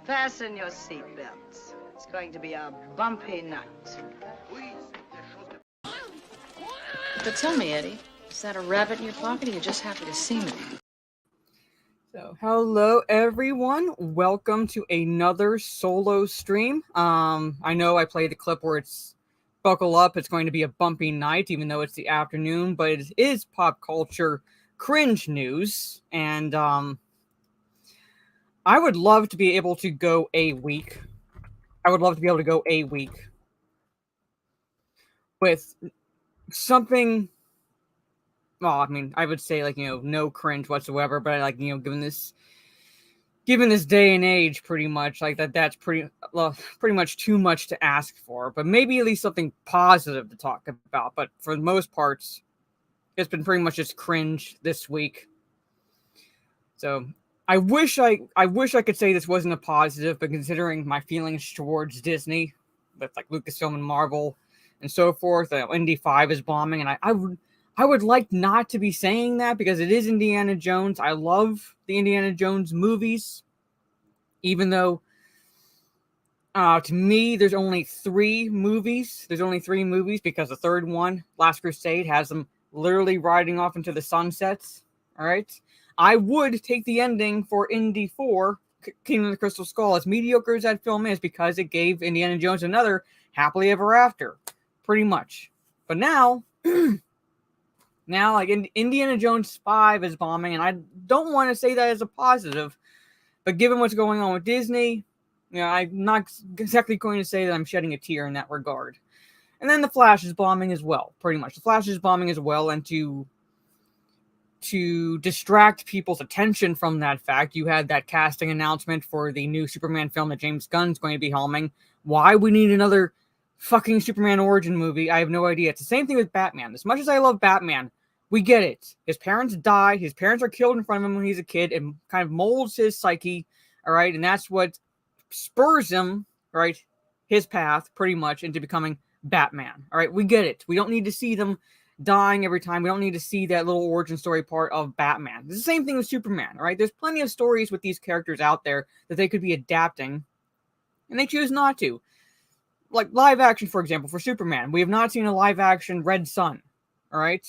Fasten your seatbelts. It's going to be a bumpy night. But tell me, Eddie, is that a rabbit in your pocket, or are you just happy to see me? So, hello everyone. Welcome to another solo stream. I know I played a clip where it's buckle up. It's going to be a bumpy night, even though it's the afternoon. But it is pop culture cringe news, and I would love to be able to go a week. I would love to be able to go a week with something. Well, I mean, I would say no cringe whatsoever. But given this day and age, pretty much that's pretty much too much to ask for. But maybe at least something positive to talk about. But for the most parts, it's been pretty much just cringe this week. So I wish I could say this wasn't a positive, but considering my feelings towards Disney, with like Lucasfilm and Marvel and so forth, Indy 5 is bombing, and I would like not to be saying that because it is Indiana Jones. I love the Indiana Jones movies, even though to me there's only three movies. There's only three movies because the third one, Last Crusade, has them literally riding off into the sunsets. All right. I would take the ending for Indy 4, Kingdom of the Crystal Skull, as mediocre as that film is, because it gave Indiana Jones another happily ever after, pretty much. But now, Indiana Jones 5 is bombing, and I don't want to say that as a positive, but given what's going on with Disney, I'm not exactly going to say that I'm shedding a tear in that regard. And then The Flash is bombing as well, pretty much. The Flash is bombing as well, and to distract people's attention from that fact, you had that casting announcement for the new Superman film that James Gunn's going to be helming. Why we need another fucking Superman origin movie, I have no idea. It's the same thing with Batman. As much as I love Batman, we get it. His parents die. His parents are killed in front of him when he's a kid. It kind of molds his psyche, all right? And that's what spurs him, right, his path, pretty much, into becoming Batman, all right? We get it. We don't need to see them dying every time. We don't need to see that little origin story part of Batman. It's the same thing with Superman, all right? There's plenty of stories with these characters out there that they could be adapting, and they choose not to. Like live action, for example, for Superman. We have not seen a live action Red Sun, all right?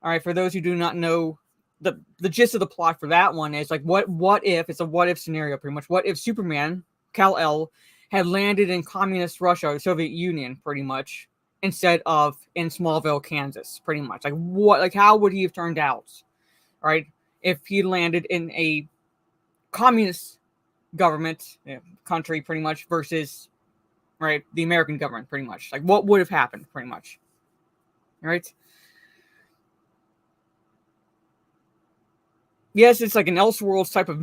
All right, for those who do not know, the gist of the plot for that one is like, what if, it's a what if scenario pretty much. What if Superman, Kal-El, had landed in communist Russia, the Soviet Union, pretty much, instead of in Smallville, Kansas, pretty much. How would he have turned out, right? If he landed in a communist government, country, pretty much, versus, right, the American government, pretty much. Like, what would have happened, pretty much, right? Yes, it's like an Elseworlds type of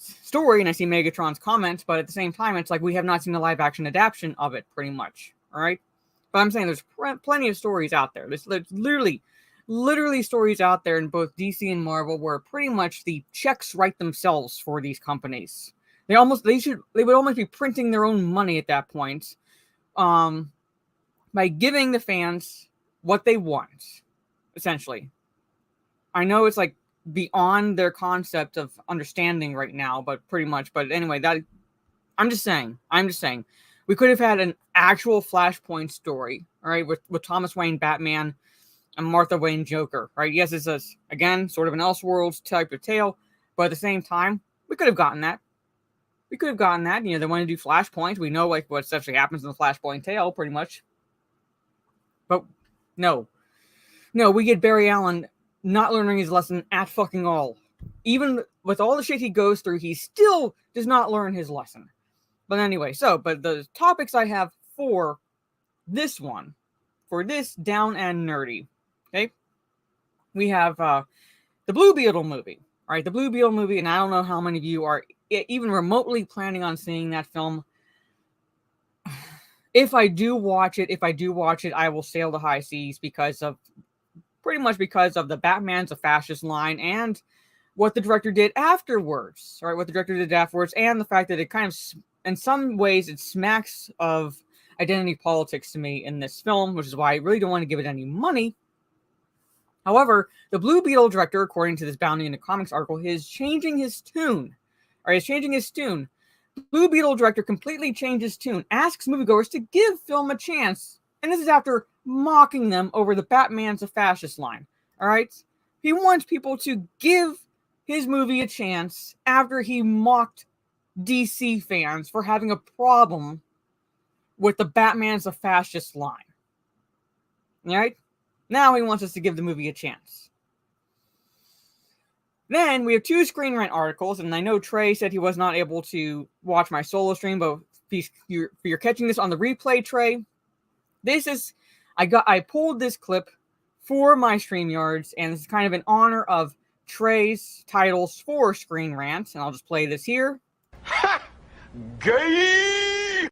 story, and I see Megatron's comments, but at the same time, it's like we have not seen a live-action adaptation of it, pretty much, all right? But I'm saying there's plenty of stories out there. There's literally stories out there in both DC and Marvel where pretty much the checks write themselves for these companies. They would almost be printing their own money at that point, by giving the fans what they want, essentially. I know it's like beyond their concept of understanding right now, but pretty much. But anyway, I'm just saying. We could have had an actual Flashpoint story, all right, with Thomas Wayne Batman and Martha Wayne Joker, right? Yes, it's again sort of an Elseworlds type of tale, but at the same time, we could have gotten that. They want to do Flashpoint. We know like what actually happens in the Flashpoint tale, pretty much. But no, we get Barry Allen not learning his lesson at fucking all. Even with all the shit he goes through, he still does not learn his lesson. But anyway, but the topics I have for this down and nerdy, okay? We have the Blue Beetle movie, all right? The Blue Beetle movie, and I don't know how many of you are even remotely planning on seeing that film. If I do watch it, I will sail the high seas because of the Batman's a fascist line and what the director did afterwards, right? And the fact that it kind of, in some ways, it smacks of identity politics to me in this film, which is why I really don't want to give it any money. However, the Blue Beetle director, according to this Bounty in the Comics article, is changing his tune. All right, he's changing his tune Blue Beetle director completely changes tune, asks moviegoers to give film a chance. And this is after mocking them over the Batman's a fascist line. All right? He wants people to give his movie a chance after he mocked DC fans for having a problem with the Batman's a fascist line. All right? Now he wants us to give the movie a chance. Then we have 2 Screen Rant articles, and I know Trey said he was not able to watch my solo stream, but if you're catching this on the replay, Trey, I pulled this clip for my StreamYards, and this is kind of in honor of Trey's titles for Screen Rant, and I'll just play this here. Ha! Gay!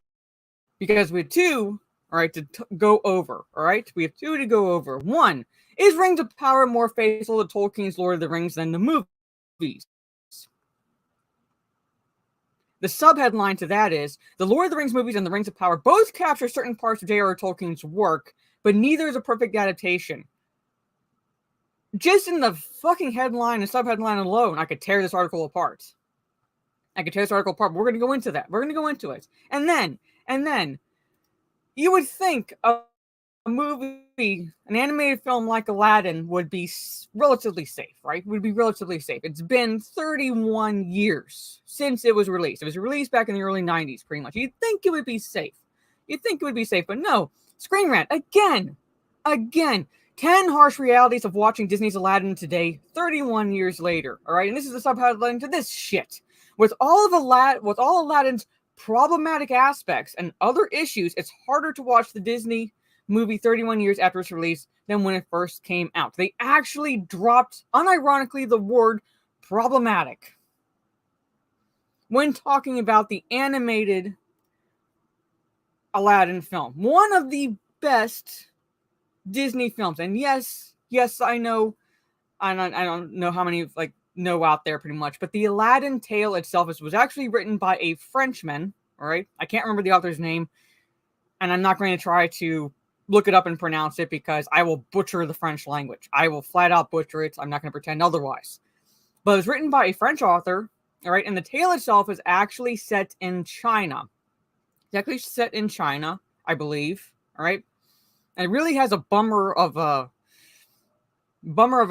Because we have 2, all right, to go over, all right? We have 2 to go over. 1, is Rings of Power more faithful to Tolkien's Lord of the Rings than the movies? The subheadline to that is, the Lord of the Rings movies and the Rings of Power both capture certain parts of J.R.R. Tolkien's work, but neither is a perfect adaptation. Just in the fucking headline and subheadline alone, I could tear this article apart. We're going to go into that. We're going to go into it. And then, you would think a movie, an animated film like Aladdin would be relatively safe, right? Would be relatively safe. It's been 31 years since it was released. It was released back in the early 90s, pretty much. You'd think it would be safe. But no. Screen Rant, again. 10 harsh realities of watching Disney's Aladdin today, 31 years later, all right? And this is the subheadline to this shit. With all Aladdin's problematic aspects and other issues, it's harder to watch the Disney movie 31 years after its release than when it first came out. They actually dropped, unironically, the word problematic when talking about the animated Aladdin film. One of the best Disney films. And yes, I know, I don't know how many know out there pretty much, but the Aladdin tale itself was actually written by a Frenchman, all right? I can't remember the author's name, and I'm not going to try to look it up and pronounce it because I will butcher the French language. I will flat out butcher it. I'm not going to pretend otherwise. But it was written by a French author, all right? And the tale itself is actually set in China. It's actually set in China, I believe, all right? And it really has a bummer of an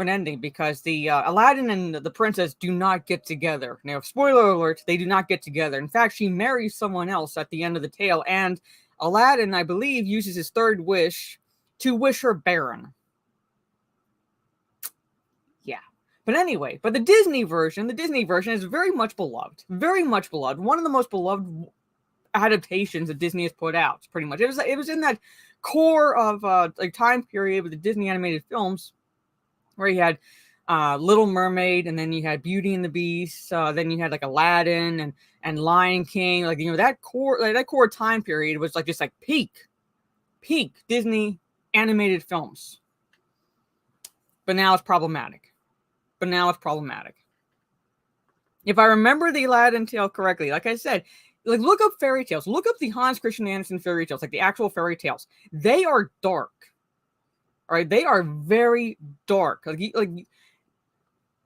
ending because the Aladdin and the princess do not get together. Now, spoiler alert, they do not get together. In fact, she marries someone else at the end of the tale, and Aladdin, I believe, uses his third wish to wish her barren. Yeah. But anyway, the Disney version is very much beloved. Very much beloved. One of the most beloved adaptations that Disney has put out, pretty much. It was in that core of time period with the Disney animated films where you had Little Mermaid, and then you had Beauty and the Beast, then you had Aladdin and Lion King, that core time period was just peak Disney animated films. But now it's problematic. If I remember the Aladdin tale correctly, like I said, look up fairy tales. Look up the Hans Christian Andersen fairy tales, the actual fairy tales. They are dark. All right, they are very dark.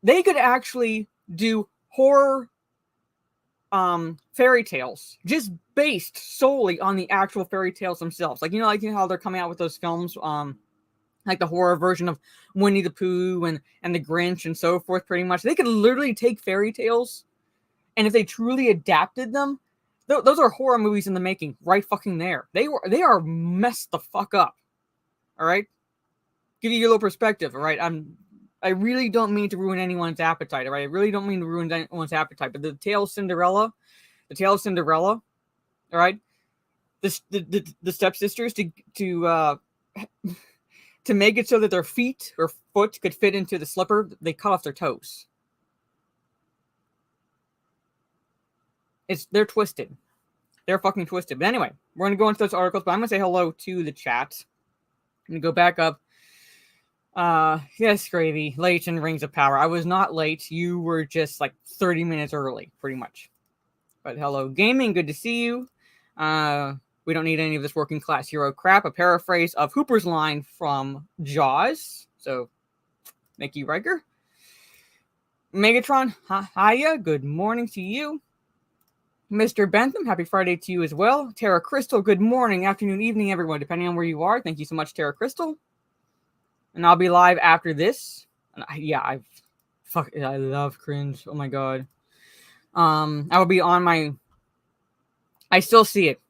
They could actually do horror fairy tales just based solely on the actual fairy tales themselves. How they're coming out with those films, the horror version of Winnie the Pooh and the Grinch and so forth, pretty much. They could literally take fairy tales, and if they truly adapted them, those are horror movies in the making, right fucking there. They are messed the fuck up. All right? Give you a little perspective, all right? I really don't mean to ruin anyone's appetite, all right? I really don't mean to ruin anyone's appetite, but the tale of Cinderella, all right? The stepsisters to make it so that their feet or foot could fit into the slipper, they cut off their toes. They're twisted. They're fucking twisted. But anyway, we're going to go into those articles, but I'm going to say hello to the chat. I'm going to go back up. Yes, Gravy, late in Rings of Power. I was not late. You were just 30 minutes early, pretty much. But hello, Gaming. Good to see you. We don't need any of this working class hero crap. A paraphrase of Hooper's line from Jaws. So, Mickey Riker. Megatron, hiya. Good morning to you. Mr. Bentham, happy Friday to you as well. Tara Crystal, good morning, afternoon, evening, everyone, depending on where you are. Thank you so much, Tara Crystal. And I'll be live after this. And I love cringe. Oh my god. I will be on my. I still see it.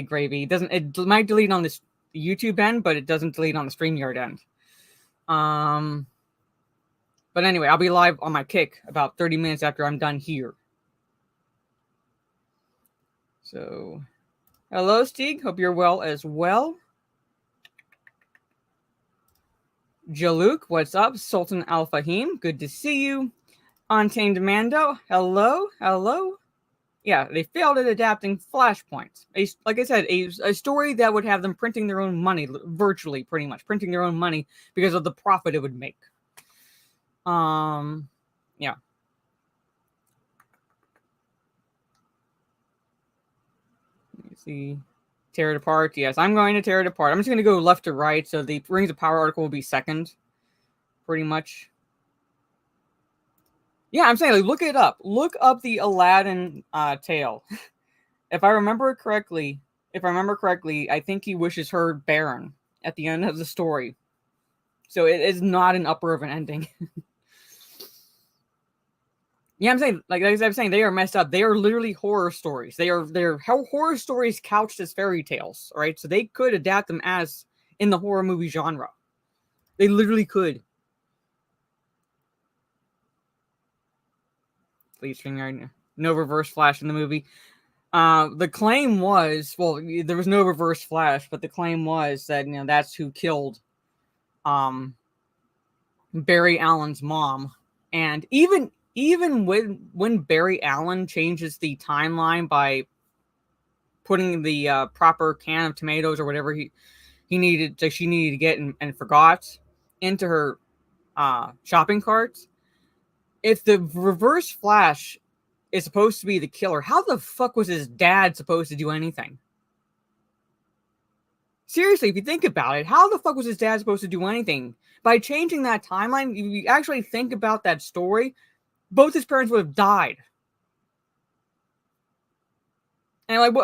Gravy. It might delete on this YouTube end, but it doesn't delete on the StreamYard end. But anyway, I'll be live on my Kick about 30 minutes after I'm done here. So, hello, Stieg. Hope you're well as well. Jaluk, what's up? Sultan Al Fahim, good to see you. Untamed Mando, hello. Yeah, they failed at adapting Flashpoint. Like I said, a story that would have them printing their own money, virtually, pretty much, printing their own money because of the profit it would make. Yeah. Let me see. Tear it apart. Yes, I'm going to tear it apart. I'm just going to go left to right, so the Rings of Power article will be second, pretty much. Yeah, I'm saying, like, look it up. Look up the Aladdin tale. If I remember correctly, I think he wishes her Baron at the end of the story. So it is not an upper of an ending. Yeah, I'm saying, like I'm saying, they are messed up. They are literally horror stories. They're horror stories couched as fairy tales, right? So they could adapt them as in the horror movie genre. They literally could. Please, no reverse Flash in the movie. The claim was, well, there was no reverse Flash, but the claim was that, that's who killed Barry Allen's mom. And even when Barry Allen changes the timeline by putting the proper can of tomatoes or whatever she needed to get and forgot into her shopping cart, if the reverse Flash is supposed to be the killer, how the fuck was his dad supposed to do anything? Seriously, if you think about it, how the fuck was his dad supposed to do anything? By changing that timeline, if you actually think about that story, both his parents would have died. And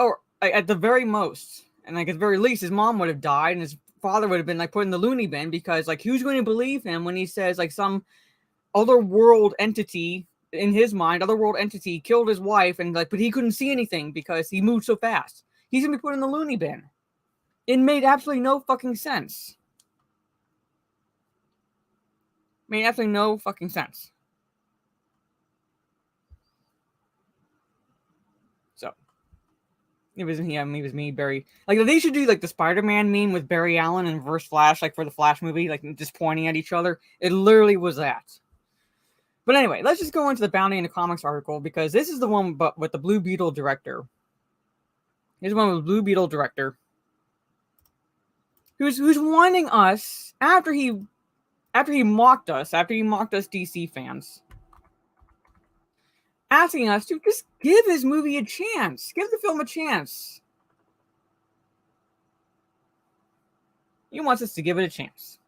at the very most, and like at the very least, his mom would have died, and his father would have been like put in the loony bin, because like who's going to believe him when he says like some other world entity, in his mind, otherworld entity killed his wife, and like, but he couldn't see anything because he moved so fast. He's gonna be put in the loony bin. It made absolutely no fucking sense. Made absolutely no fucking sense. So it was me, Barry. Like they should do like the Spider-Man meme with Barry Allen and Reverse Flash, like for the Flash movie, like just pointing at each other. It literally was that. But anyway, let's just go into the Bounty in the Comics article, because this is the one but with the Blue Beetle director. Here's one with the Blue Beetle director, who's wanting us after he mocked us DC fans, asking us to just give his movie a chance, give the film a chance. He wants us to give it a chance.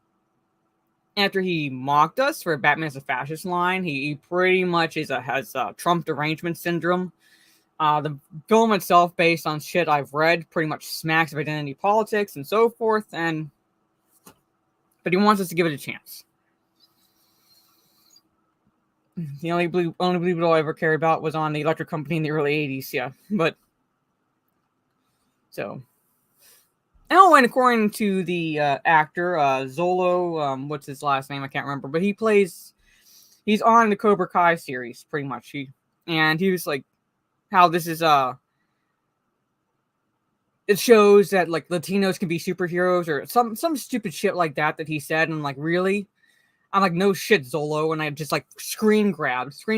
After he mocked us for Batman as a fascist line, he pretty much has Trump derangement syndrome. The film itself, based on shit I've read, pretty much smacks of identity politics and so forth, but he wants us to give it a chance. The only Blue Beetle I ever cared about was on the Electric Company in the early 80s, yeah. But, so. Oh, and according to the actor, Zolo, what's his last name? I can't remember. But he's on the Cobra Kai series, pretty much. He was like, how this is, it shows that, like, Latinos can be superheroes, or some stupid shit like that he said, and I'm like, really? I'm like, no shit, Zolo, and I just, like, screen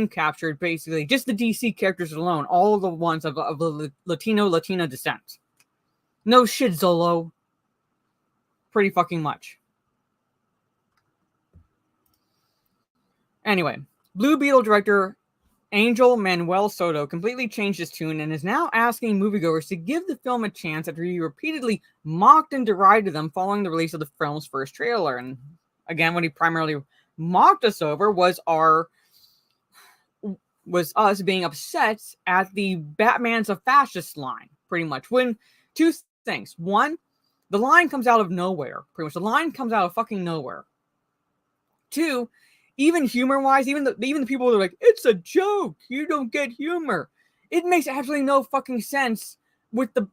captured, basically, just the DC characters alone, all of the ones of the Latina descent. No shit, Zolo. Pretty fucking much. Anyway, Blue Beetle director Angel Manuel Soto completely changed his tune and is now asking moviegoers to give the film a chance after he repeatedly mocked and derided them following the release of the film's first trailer. And again, what he primarily mocked us over was our was us being upset at the Batman's a fascist line, pretty much. When two things. One, the line comes out of nowhere, pretty much. The line comes out of fucking nowhere. Two, even humor-wise, even the people that are like, it's a joke, you don't get humor. It makes absolutely no fucking sense with the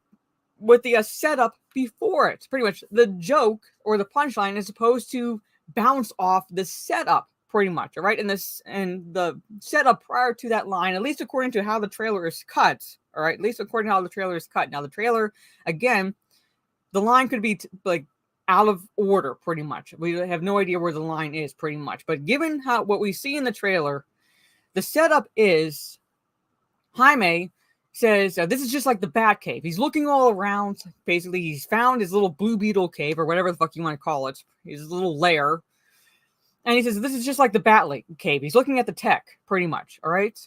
setup before it. Pretty much, the joke or the punchline is supposed to bounce off the setup, pretty much, all right? And the setup prior to that line, at least according to how the trailer is cut, all right? At least according to how the trailer is cut. Now, the trailer, again, the line could be like out of order, pretty much. We have no idea where the line is, pretty much. But given what we see in the trailer, the setup is Jaime says, this is just like the Bat Cave. He's looking all around. Basically, he's found his little Blue Beetle cave, or whatever the fuck you want to call it. His little lair. And he says, this is just like the Bat Cave. He's looking at the tech, pretty much, all right?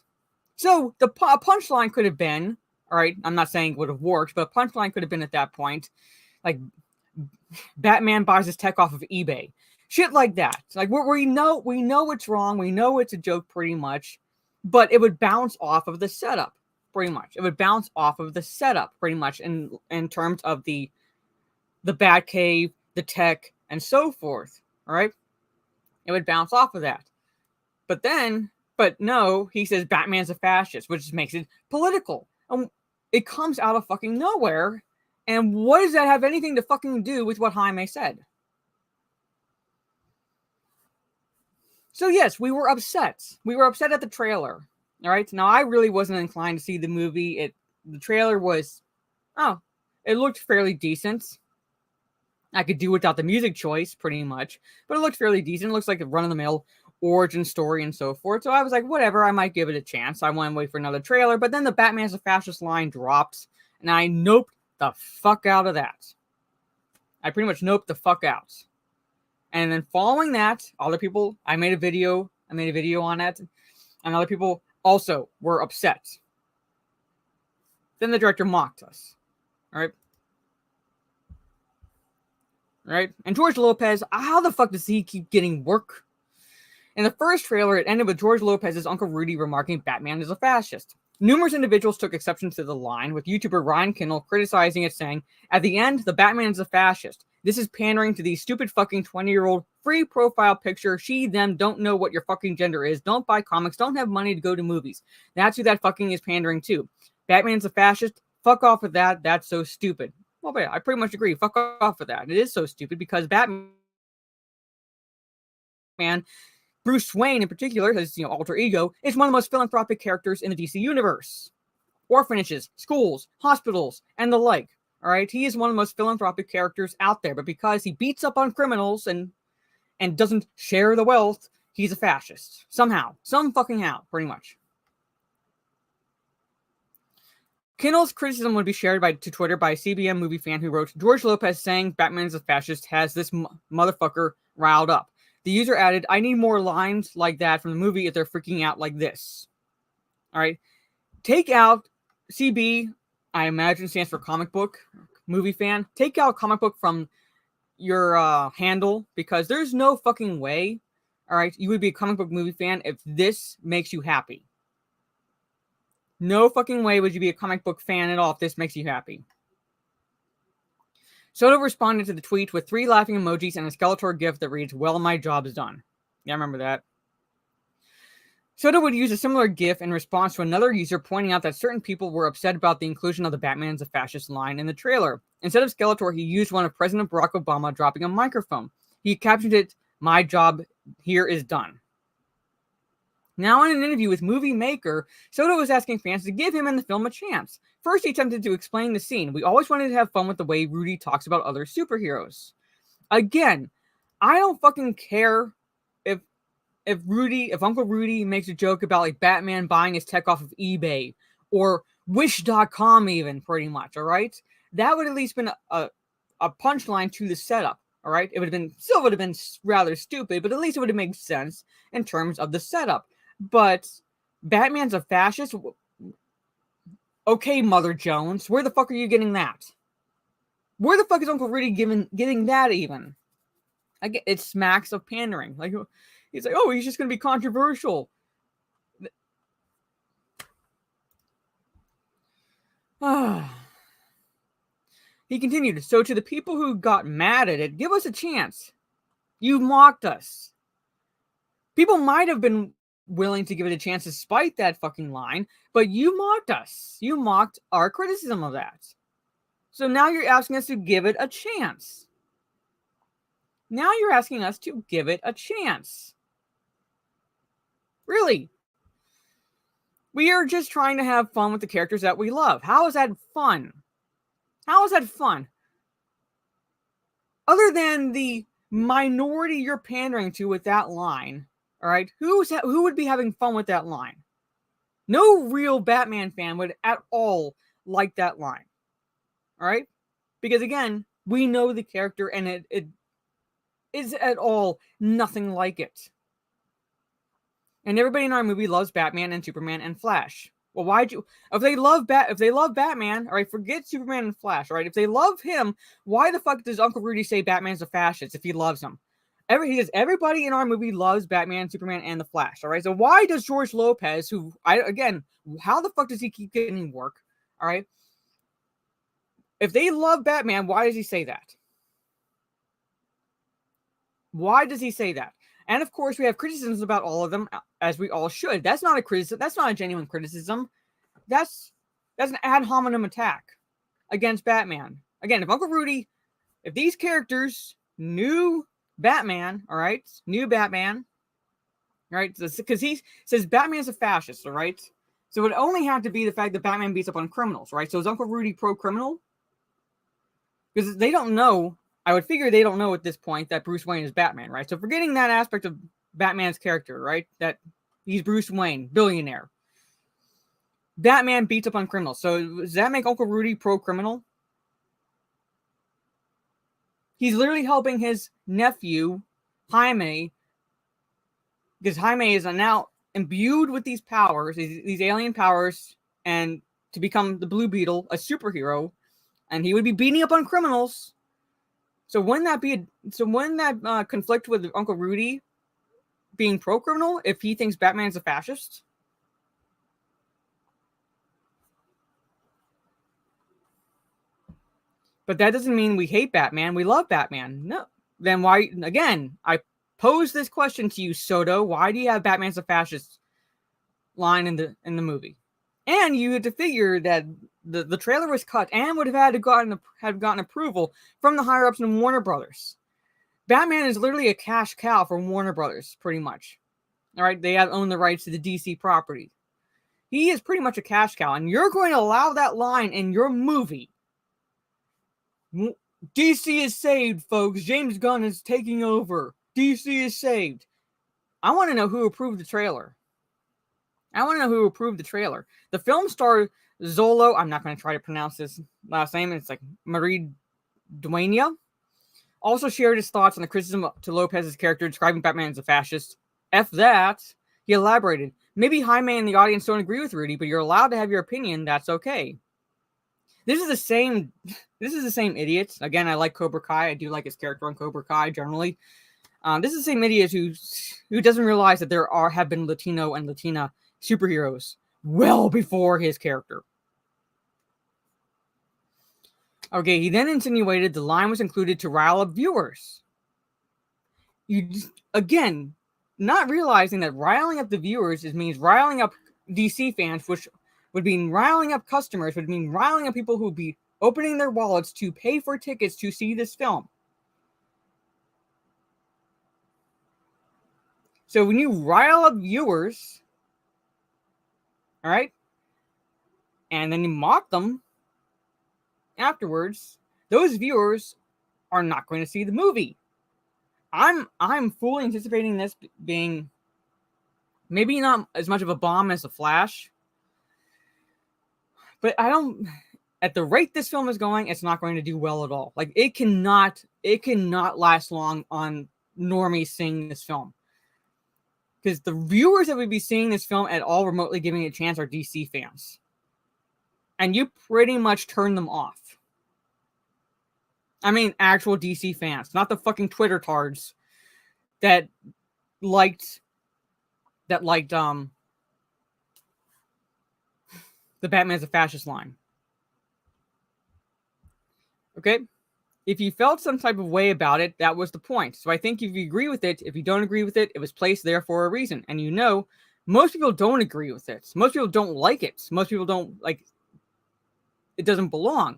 So, the punchline could have been, all right, I'm not saying it would have worked, but a punchline could have been at that point, like, Batman buys his tech off of eBay. Shit like that. Like, we know it's wrong. We know it's a joke, pretty much. But it would bounce off of the setup, pretty much. It would bounce off of the setup, pretty much, in terms of the Batcave, the tech, and so forth. All right? It would bounce off of that. But no, he says Batman's a fascist, which makes it political. It comes out of fucking nowhere. And what does that have anything to fucking do with what Jaime said? So yes, we were upset. We were upset at the trailer. All right. Now, I really wasn't inclined to see the movie. The trailer was, it looked fairly decent. I could do without the music choice, pretty much. But it looked fairly decent. It looks like a run-of-the-mill origin story and so forth. So I was like, whatever, I might give it a chance. I want to wait for another trailer. But then the Batman's a fascist line dropped. And I noped the fuck out of that. I pretty much noped the fuck out. And then following that, other people, I made a video on it, and other people also were upset. Then the director mocked us. All right? And George Lopez, how the fuck does he keep getting work? In the first trailer, it ended with George Lopez's Uncle Rudy remarking Batman is a fascist. Numerous individuals took exception to the line, with YouTuber Ryan Kindle criticizing it, saying, at the end, the Batman is a fascist. This is pandering to the stupid fucking 20-year-old free profile picture. She, them, don't know what your fucking gender is, don't buy comics, don't have money to go to movies. That's who that fucking is pandering to. Batman's a fascist? Fuck off with that. That's so stupid. Well, but I pretty much agree. Fuck off with that. It is so stupid because Batman, Bruce Wayne in particular, his alter ego, is one of the most philanthropic characters in the DC universe. Orphanages, schools, hospitals, and the like. All right, he is one of the most philanthropic characters out there, but because he beats up on criminals and doesn't share the wealth, he's a fascist. Somehow, some fucking how, pretty much. Kindle's criticism would be shared to Twitter by a CBM movie fan who wrote, George Lopez saying Batman's a fascist has this motherfucker riled up. The user added, I need more lines like that from the movie if they're freaking out like this. All right. Take out CB, I imagine stands for comic book movie fan. Take out comic book from your handle because there's no fucking way, all right, you would be a comic book movie fan if this makes you happy. No fucking way would you be a comic book fan at all if this makes you happy. Soto responded to the tweet with 3 laughing emojis and a Skeletor gif that reads, well, my job is done. Yeah, I remember that. Soto would use a similar gif in response to another user pointing out that certain people were upset about the inclusion of the Batman's a fascist line in the trailer. Instead of Skeletor, he used one of President Barack Obama dropping a microphone. He captioned it, my job here is done. Now, in an interview with Movie Maker, Soto was asking fans to give him and the film a chance. First, he attempted to explain the scene. We always wanted to have fun with the way Rudy talks about other superheroes. Again, I don't fucking care if Uncle Rudy makes a joke about like Batman buying his tech off of eBay or Wish.com even, pretty much, all right? That would at least been a punchline to the setup, all right? It would have been rather stupid, but at least it would have made sense in terms of the setup. But Batman's a fascist? Okay, Mother Jones, where the fuck are you getting that? Where the fuck is Uncle Rudy getting that even? It smacks of pandering. Like, he's like, oh, he's just going to be controversial. He continued, so to the people who got mad at it, give us a chance. You mocked us. People might have been willing to give it a chance despite that fucking line, but you mocked us. You mocked our criticism of that. So now you're asking us to give it a chance. Now you're asking us to give it a chance. Really? We are just trying to have fun with the characters that we love. How is that fun? How is that fun? Other than the minority you're pandering to with that line, all right, who would be having fun with that line? No real Batman fan would at all like that line, all right? Because again, we know the character and it is at all nothing like it. And everybody in our movie loves Batman and Superman and Flash. Well, if they love Batman, all right, forget Superman and Flash, all right? If they love him, why the fuck does Uncle Rudy say Batman's a fascist if he loves him? Everybody in our movie loves Batman, Superman, and the Flash, all right? So why does George Lopez, how the fuck does he keep getting work, all right? If they love Batman, why does he say that? Why does he say that? And of course, we have criticisms about all of them, as we all should. That's not a criticism. That's not a genuine criticism. That's an ad hominem attack against Batman. Again, if these characters knew Batman, all right, because he says Batman's a fascist, all right? So it would only have to be the fact that Batman beats up on criminals, right? So is Uncle Rudy pro-criminal? Because they don't know. I would figure they don't know at this point that Bruce Wayne is Batman, right? So forgetting that aspect of Batman's character, right? That he's Bruce Wayne, billionaire. Batman beats up on criminals. So does that make Uncle Rudy pro-criminal? He's literally helping his nephew, Jaime, because Jaime is now imbued with these powers, these alien powers, and to become the Blue Beetle, a superhero, and he would be beating up on criminals. So wouldn't that conflict with Uncle Rudy being pro-criminal if he thinks Batman's a fascist? But that doesn't mean we hate Batman. We love Batman. No. Then why, again, I pose this question to you, Soto. Why do you have Batman's a fascist line in the movie? And you had to figure that the trailer was cut and would have had to have gotten approval from the higher ups in Warner Brothers. Batman is literally a cash cow for Warner Brothers, pretty much. All right, they own the rights to the DC property. He is pretty much a cash cow, and you're going to allow that line in your movie. DC is saved, folks. James Gunn is taking over. DC is saved. I want to know who approved the trailer. The film star Zolo, I'm not going to try to pronounce this last name. It's like Marie Dueña, also shared his thoughts on the criticism to Lopez's character describing Batman as a fascist. F that. He elaborated. Maybe Jaime and the audience don't agree with Rudy, but you're allowed to have your opinion. That's okay. This is the same idiot. Again, I like Cobra Kai. I do like his character on Cobra Kai generally. This is the same idiot who doesn't realize that have been Latino and Latina superheroes well before his character. Okay, he then insinuated the line was included to rile up viewers. Again, not realizing that riling up the viewers means riling up DC fans, which would mean riling up customers, would mean riling up people who would be opening their wallets to pay for tickets to see this film. So when you rile up viewers, all right, and then you mock them afterwards, those viewers are not going to see the movie. I'm fully anticipating this being maybe not as much of a bomb as The Flash, but at the rate this film is going, it's not going to do well at all. Like it cannot last long on normies seeing this film. Because the viewers that would be seeing this film at all remotely giving it a chance are DC fans. And you pretty much turn them off. I mean, actual DC fans, not the fucking Twitter tards that liked the Batman's a fascist line. Okay? If you felt some type of way about it, that was the point. So I think if you agree with it, if you don't agree with it, it was placed there for a reason. And you know, most people don't agree with it. Most people don't like it. Most people don't like it doesn't belong.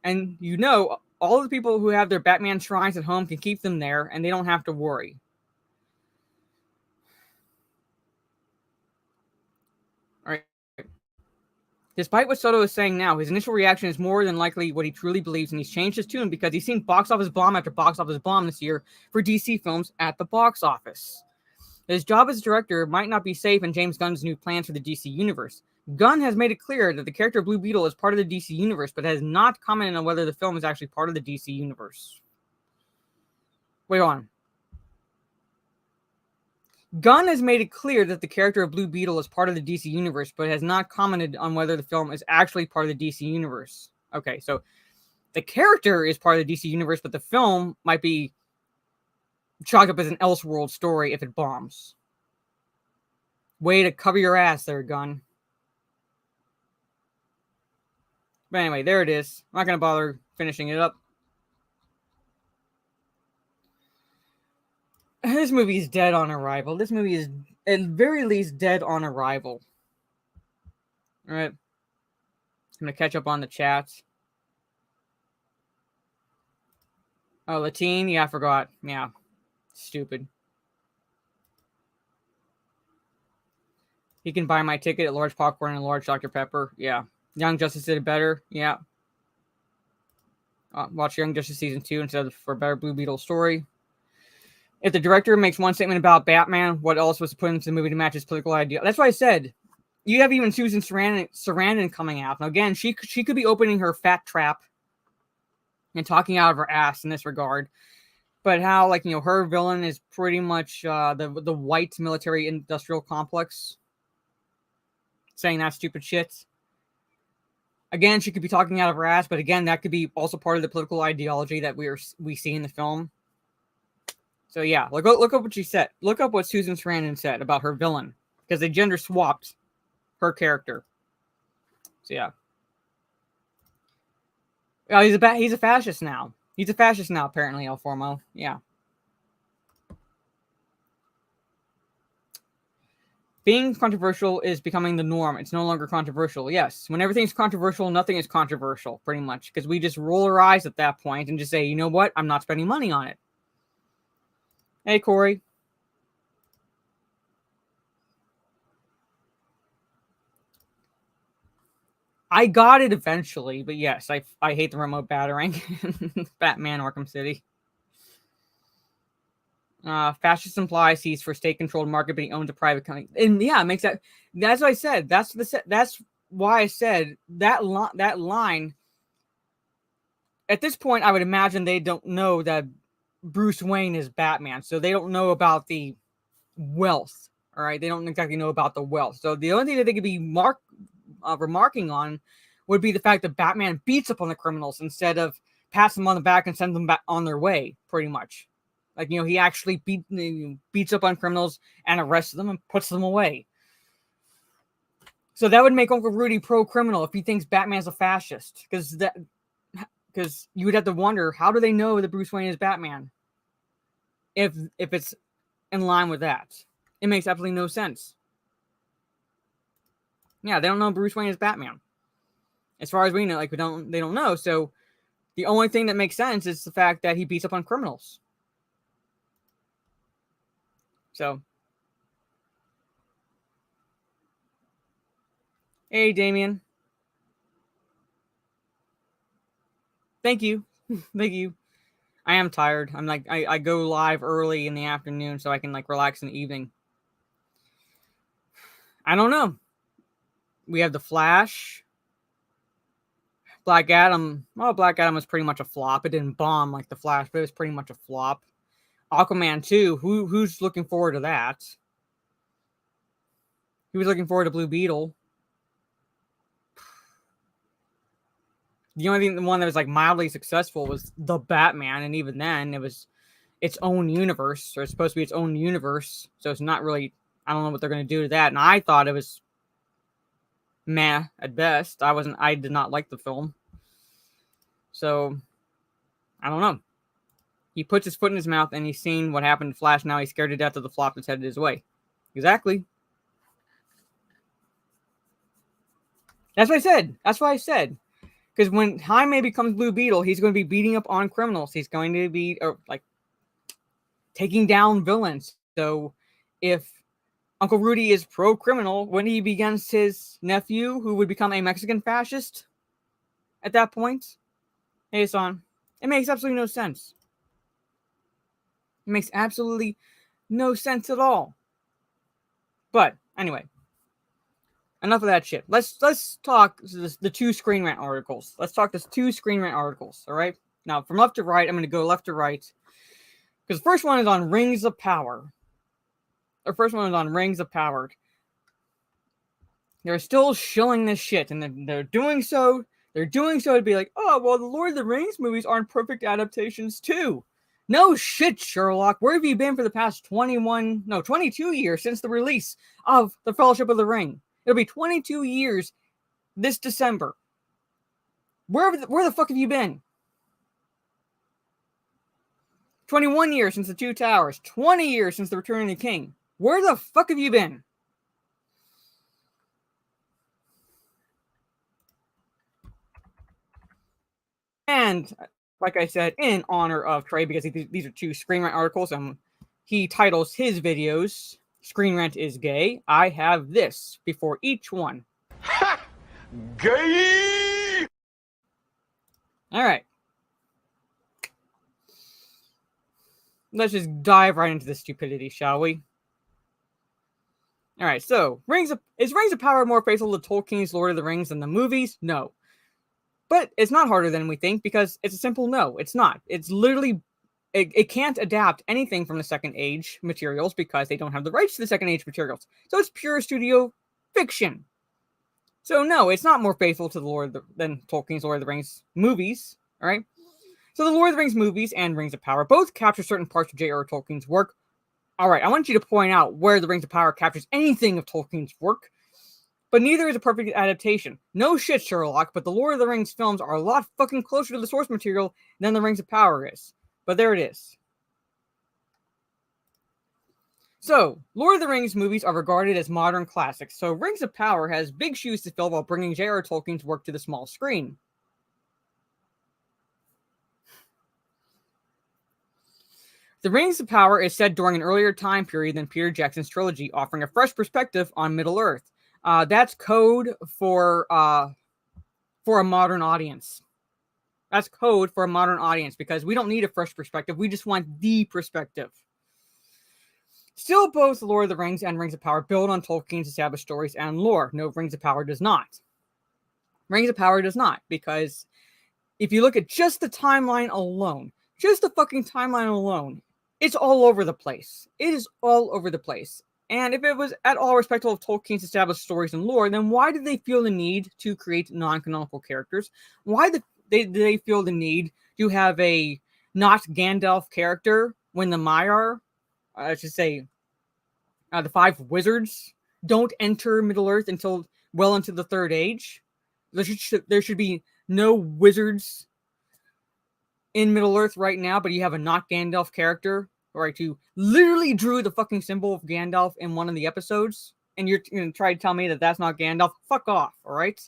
And you know, all the people who have their Batman shrines at home can keep them there and they don't have to worry. All right. Despite what Soto is saying now, his initial reaction is more than likely what he truly believes, and he's changed his tune because he's seen box office bomb after box office bomb this year for DC films at the box office. His job as director might not be safe in James Gunn's new plans for the DC universe. Gunn has made it clear that the character Blue Beetle is part of the DC universe, but has not commented on whether the film is actually part of the DC universe. Wait on. Gunn has made it clear that the character of Blue Beetle is part of the DC universe, but has not commented on whether the film is actually part of the DC universe. Okay, so the character is part of the DC universe, but the film might be chalked up as an Elseworld story if it bombs. Way to cover your ass there, Gunn. But anyway, there it is. I'm not going to bother finishing it up. This movie is dead on arrival. This movie is, at very least, dead on arrival. All right. I'm going to catch up on the chats. Oh, Latine? Yeah, I forgot. Yeah. Stupid. He can buy my ticket at large popcorn and large Dr. Pepper. Yeah. Young Justice did it better. Yeah. Watch Young Justice Season 2 instead of for a better Blue Beetle story. If the director makes one statement about Batman, what else was to put into the movie to match his political idea? That's why I said, you have even Susan Sarandon coming out. Now, again, she could be opening her fat trap and talking out of her ass in this regard. But how, like, you know, her villain is pretty much the white military industrial complex. Saying that stupid shit. Again, she could be talking out of her ass, but again, that could be also part of the political ideology that we see in the film. So yeah, look up what she said. Look up what Susan Sarandon said about her villain, because they gender swapped her character. So yeah. Oh, he's a fascist now. He's a fascist now, apparently, El Formo. Yeah. Being controversial is becoming the norm. It's no longer controversial. Yes. When everything's controversial, nothing is controversial, pretty much. Because we just roll our eyes at that point and just say, you know what? I'm not spending money on it. Hey, Corey. I got it eventually, but yes, I hate the remote battering. Batman Arkham City. Fascist implies he's for state-controlled market, but he owns a private company. And yeah, it makes that. That's what I said. That's why I said that line. At this point, I would imagine they don't know that Bruce Wayne is Batman, so they don't know about the wealth. All right, they don't exactly know about the wealth. So the only thing that they could be remarking on would be the fact that Batman beats up on the criminals instead of pats them on the back and sends them back on their way, pretty much. Like, you know, he actually beats up on criminals and arrests them and puts them away. So that would make Uncle Rudy pro-criminal if he thinks Batman's a fascist. Because you would have to wonder, how do they know that Bruce Wayne is Batman? If it's in line with that. It makes absolutely no sense. Yeah, they don't know Bruce Wayne is Batman. As far as we know, like, they don't know. So the only thing that makes sense is the fact that he beats up on criminals. So, hey, Damien. Thank you. Thank you. I am tired. I'm like, I go live early in the afternoon so I can, like, relax in the evening. I don't know. We have The Flash. Black Adam. Well, Black Adam was pretty much a flop. It didn't bomb like The Flash, but it was pretty much a flop. Aquaman 2. Who's looking forward to that? He was looking forward to Blue Beetle. The only thing, the one that was like mildly successful was The Batman, and even then, it was its own universe, or it's supposed to be its own universe, so it's not really. I don't know what they're going to do to that. And I thought it was meh at best. I did not like the film. So, I don't know. He puts his foot in his mouth and he's seen what happened to Flash. Now he's scared to death of the flop that's headed his way. Exactly. That's what I said. That's what I said. Because when Jaime becomes Blue Beetle, he's going to be beating up on criminals. He's going to be taking down villains. So if Uncle Rudy is pro-criminal, when he be against his nephew, who would become a Mexican fascist at that point, hey, son, it makes absolutely no sense. It makes absolutely no sense at all. But anyway, enough of that shit. Let's talk the two Screen Rant articles. Let's talk this two Screen Rant articles, all right? Now, from left to right, I'm going to go left to right. Because the first one is on Rings of Power. The first one is on Rings of Power. They're still shilling this shit, and they're doing so. They're doing so to be like, oh, well, the Lord of the Rings movies aren't perfect adaptations too. No shit, Sherlock. Where have you been for the past 22 years since the release of The Fellowship of the Ring? It'll be 22 years this December. Where the fuck have you been? 21 years since The Two Towers. 20 years since The Return of the King. Where the fuck have you been? And, like I said, in honor of Trey, because these are two Screen Rant articles, he titles his videos, Screen Rant is Gay. I have this before each one. Ha! Gay! Alright. Let's just dive right into the stupidity, shall we? Alright, so, is Rings of Power more faithful to Tolkien's Lord of the Rings than the movies? No. But it's not harder than we think, because it's a simple no. It's not. It's literally... It can't adapt anything from the Second Age materials because they don't have the rights to the Second Age materials. So it's pure studio fiction. So no, it's not more faithful to than Tolkien's Lord of the Rings movies. Alright? So the Lord of the Rings movies and Rings of Power both capture certain parts of J.R.R. Tolkien's work. Alright, I want you to point out where the Rings of Power captures anything of Tolkien's work. But neither is a perfect adaptation. No shit, Sherlock, but the Lord of the Rings films are a lot fucking closer to the source material than the Rings of Power is. But there it is. So, Lord of the Rings movies are regarded as modern classics, so Rings of Power has big shoes to fill while bringing J.R.R. Tolkien's work to the small screen. The Rings of Power is set during an earlier time period than Peter Jackson's trilogy, offering a fresh perspective on Middle-earth. That's code for a modern audience. That's code for a modern audience, because we don't need a fresh perspective. We just want the perspective. Still, both Lord of the Rings and Rings of Power build on Tolkien's established stories and lore. No, Rings of Power does not. Rings of Power does not, because if you look at just the timeline alone, just the fucking timeline alone, it's all over the place. It is all over the place. And if it was at all respectful of Tolkien's established stories and lore, then why did they feel the need to create non-canonical characters? Why did they feel the need to have a not Gandalf character when the Maiar, I should say, the five wizards don't enter Middle-earth until well into the Third Age? There should be no wizards in Middle-earth right now, but you have a not Gandalf character, right, who literally drew the fucking symbol of Gandalf in one of the episodes, and you're going to try to tell me that that's not Gandalf? Fuck off, alright?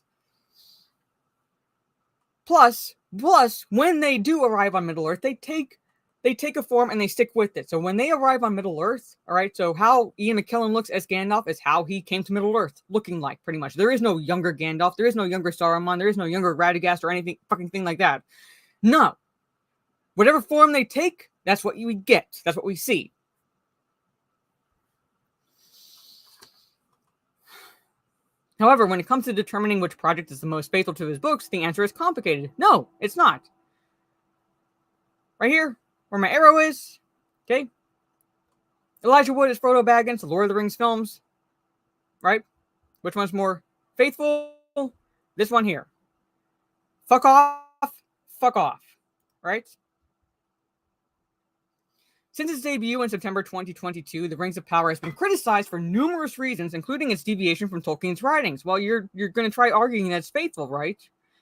Plus, when they do arrive on Middle-earth, they take a form and they stick with it. So when they arrive on Middle-earth, alright, so how Ian McKellen looks as Gandalf is how he came to Middle-earth, looking like, pretty much. There is no younger Gandalf, there is no younger Saruman, there is no younger Radagast or anything, fucking thing like that. No. Whatever form they take, that's what you get. That's what we see. However, when it comes to determining which project is the most faithful to his books, the answer is complicated. No, it's not. Right here, where my arrow is, okay? Elijah Wood is Frodo Baggins, the Lord of the Rings films, right? Which one's more faithful? This one here. Fuck off, right? Since its debut in September 2022, The Rings of Power has been criticized for numerous reasons, including its deviation from Tolkien's writings. Well, you're going to try arguing that it's faithful, right?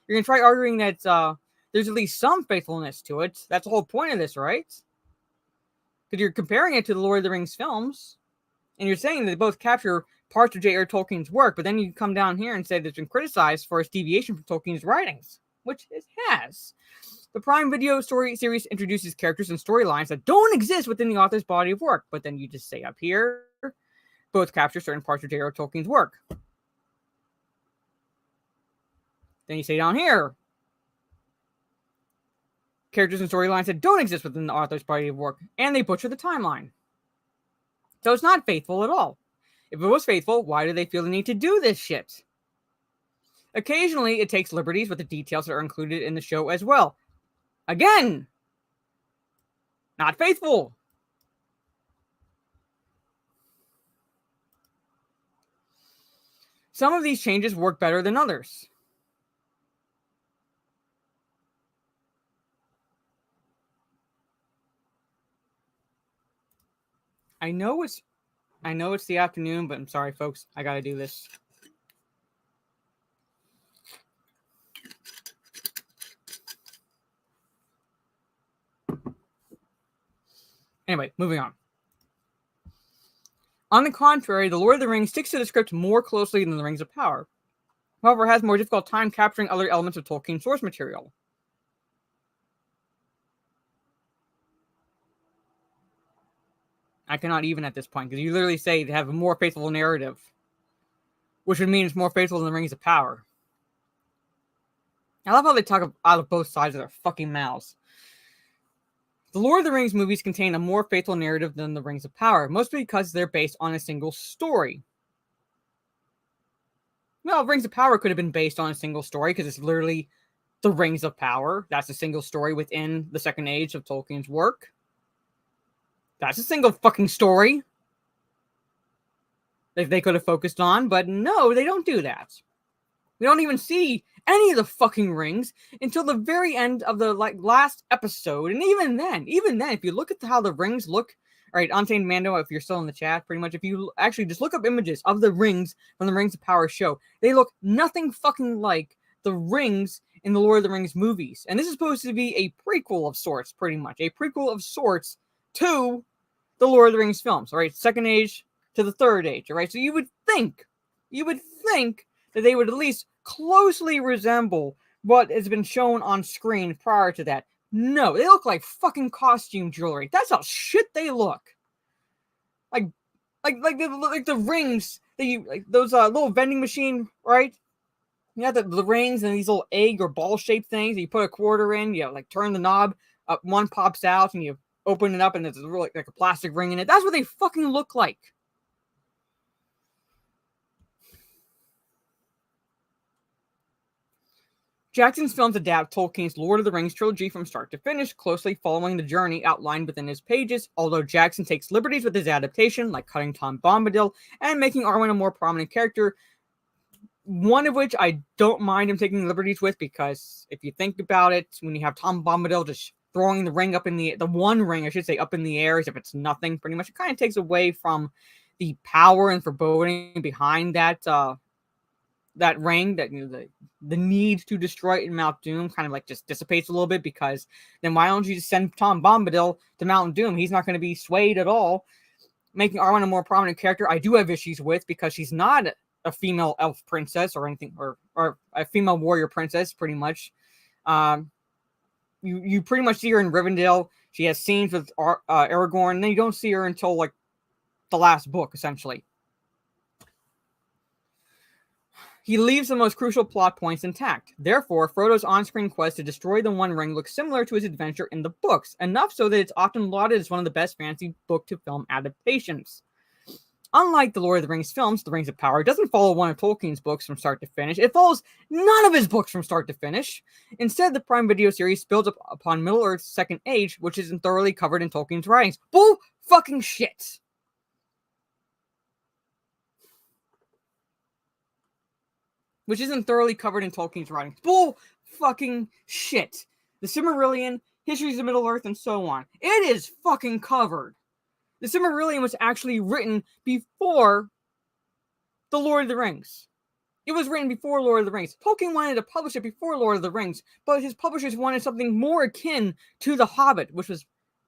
You're going to try arguing that there's at least some faithfulness to it. That's the whole point of this, right? Because you're comparing it to the Lord of the Rings films, and you're saying that they both capture parts of J.R. Tolkien's work, but then you come down here and say that it's been criticized for its deviation from Tolkien's writings, which it has. The Prime Video story series introduces characters and storylines that don't exist within the author's body of work, but then you just say up here, both capture certain parts of J.R. Tolkien's work. Then you say down here, characters and storylines that don't exist within the author's body of work, and they butcher the timeline. So it's not faithful at all. If it was faithful, why do they feel the need to do this shit? Occasionally, it takes liberties with the details that are included in the show as well. Again, not faithful. Some of these changes work better than others. I know it's the afternoon, but I'm sorry, folks. I gotta do this. Anyway, moving on. On the contrary, The Lord of the Rings sticks to the script more closely than The Rings of Power. However, it has a more difficult time capturing other elements of Tolkien's source material. I cannot even at this point, because you literally say they have a more faithful narrative, which would mean it's more faithful than The Rings of Power. I love how they talk out of both sides of their fucking mouths. The Lord of the Rings movies contain a more faithful narrative than The Rings of Power, mostly because they're based on a single story. Well, Rings of Power could have been based on a single story, because it's literally The Rings of Power. That's a single story within the Second Age of Tolkien's work. That's a single fucking story that they could have focused on, but no, they don't do that. We don't even see any of the fucking rings until the very end of the last episode, and even then, if you look at how the rings look, all right, Untamed Mando, if you're still in the chat, pretty much, if you actually just look up images of the rings from the Rings of Power show, they look nothing fucking like the rings in the Lord of the Rings movies, and this is supposed to be a prequel of sorts, pretty much, a prequel of sorts to the Lord of the Rings films, all right, Second Age to the Third Age, all right, so you would think that they would at least closely resemble what has been shown on screen prior to that. No, they look like fucking costume jewelry. That's how shit they look. Like the rings that you, like those little vending machine, right? You have the rings and these little egg or ball shaped things. You put a quarter in, you like turn the knob, one pops out, and you open it up, and there's really like a plastic ring in it. That's what they fucking look like. Jackson's films adapt Tolkien's Lord of the Rings trilogy from start to finish, closely following the journey outlined within his pages, although Jackson takes liberties with his adaptation, like cutting Tom Bombadil and making Arwen a more prominent character, one of which I don't mind him taking liberties with, because if you think about it, when you have Tom Bombadil just throwing the ring up in the one ring, I should say, up in the air as if it's nothing, pretty much, it kind of takes away from the power and foreboding behind that ring, that, you know, the need to destroy it in Mount Doom kind of like just dissipates a little bit, because then why don't you just send Tom Bombadil to Mount Doom? He's not going to be swayed at all. Making Arwen a more prominent character, I do have issues with, because she's not a female elf princess or anything, or a female warrior princess, pretty much. You pretty much see her in Rivendell. She has scenes with Aragorn, and then you don't see her until like the last book, essentially. He leaves the most crucial plot points intact. Therefore, Frodo's on-screen quest to destroy the One Ring looks similar to his adventure in the books, enough so that it's often lauded as one of the best fantasy book-to-film adaptations. Unlike the Lord of the Rings films, The Rings of Power doesn't follow one of Tolkien's books from start to finish. It follows none of his books from start to finish. Instead, the Prime Video series builds up upon Middle-earth's Second Age, which isn't thoroughly covered in Tolkien's writings. Bull fucking shit! Which isn't thoroughly covered in Tolkien's writings. Bull fucking shit. The Silmarillion, Histories of Middle-earth, and so on. It is fucking covered. The Silmarillion was actually written before The Lord of the Rings. It was written before Lord of the Rings. Tolkien wanted to publish it before Lord of the Rings, but his publishers wanted something more akin to The Hobbit, which was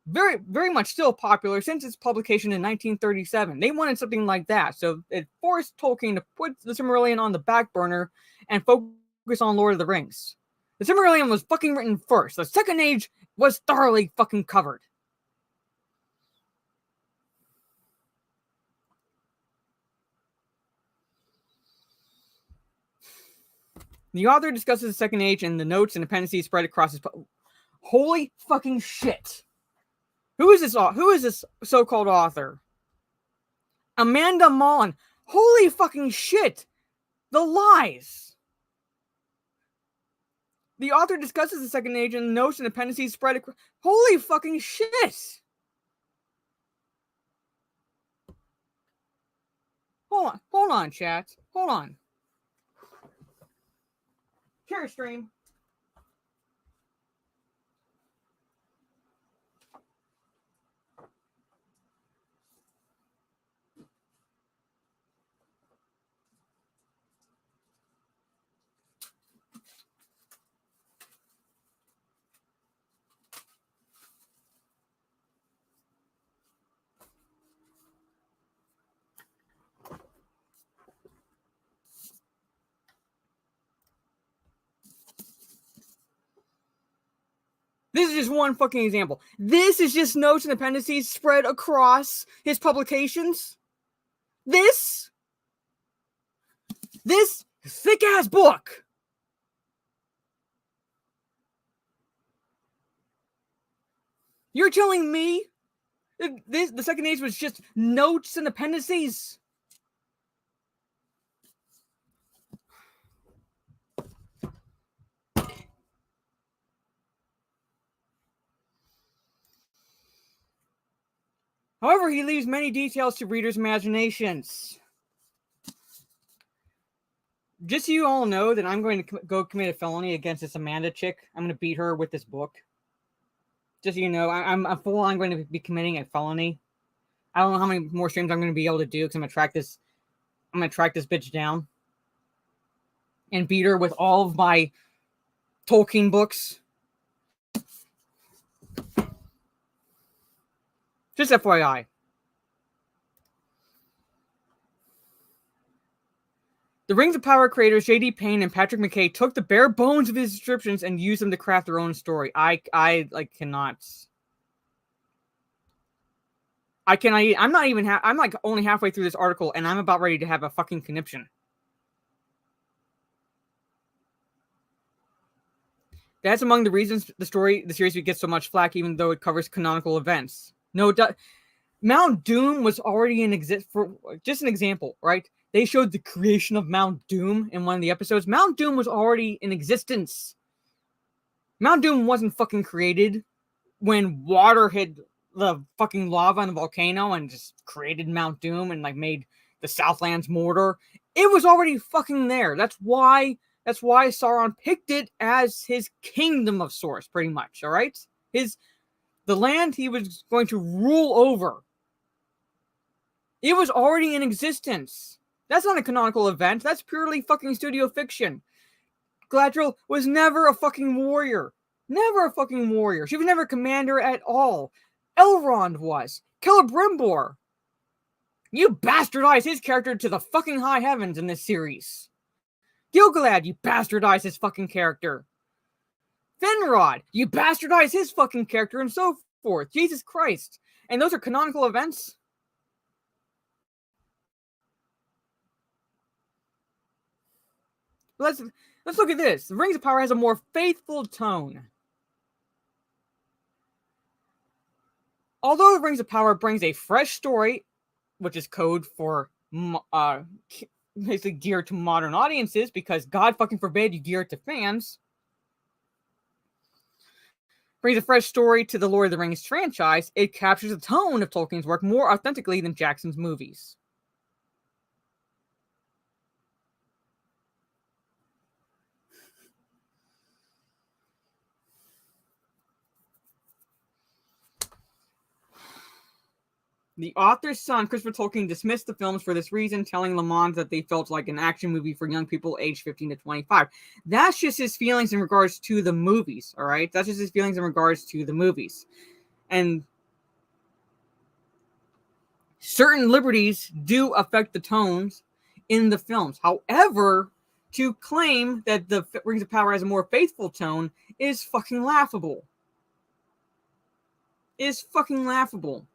very, very much still popular since its publication in 1937. They wanted something like that, so it forced Tolkien to put the Silmarillion on the back burner and focus on Lord of the Rings. The Silmarillion was fucking written first. The Second Age was thoroughly fucking covered. The author discusses the Second Age and the notes and appendices spread across his... Holy fucking shit. Who is this so-called author? Amanda Mullen. Holy fucking shit. The lies. The author discusses the Second Age and the notes and appendices spread across... Holy fucking shit. Hold on, chat. Hold on. Share stream. This is just one fucking example. This is just notes and appendices spread across his publications. This thick-ass book. You're telling me the Second Age was just notes and appendices? However, he leaves many details to readers' imaginations. Just so you all know that I'm going to go commit a felony against this Amanda chick. I'm going to beat her with this book. Just so you know, I'm going to be committing a felony. I don't know how many more streams I'm going to be able to do because I'm going to track this bitch down and beat her with all of my Tolkien books. Just FYI. The Rings of Power creators J.D. Payne and Patrick McKay took the bare bones of his descriptions and used them to craft their own story. I cannot. I'm not even. I'm like only halfway through this article, and I'm about ready to have a fucking conniption. That's among the reasons the series gets so much flack, even though it covers canonical events. Mount Doom was already in exist for just an example, right? They showed the creation of Mount Doom in one of the episodes. Mount Doom was already in existence. Mount Doom wasn't fucking created when water hit the fucking lava in the volcano and just created Mount Doom and like made the Southlands Mordor. It was already fucking there. That's why Sauron picked it as his kingdom of sorts, pretty much. All right, the land he was going to rule over. It was already in existence. That's not a canonical event. That's purely fucking studio fiction. Galadriel was never a fucking warrior. Never a fucking warrior. She was never a commander at all. Elrond was. Celebrimbor. You bastardized his character to the fucking high heavens in this series. Gil-galad, you bastardized his fucking character. Finrod, you bastardized his fucking character, and so forth. Jesus Christ. And those are canonical events? Let's look at this. The Rings of Power has a more faithful tone. Although The Rings of Power brings a fresh story, which is code for basically geared to modern audiences, because God fucking forbid you gear it to fans, brings a fresh story to the Lord of the Rings franchise, it captures the tone of Tolkien's work more authentically than Jackson's movies. The author's son, Christopher Tolkien, dismissed the films for this reason, telling Le Mans that they felt like an action movie for young people aged 15 to 25. That's just his feelings in regards to the movies, all right? That's just his feelings in regards to the movies. And certain liberties do affect the tones in the films. However, to claim that the Rings of Power has a more faithful tone is fucking laughable. Is fucking laughable.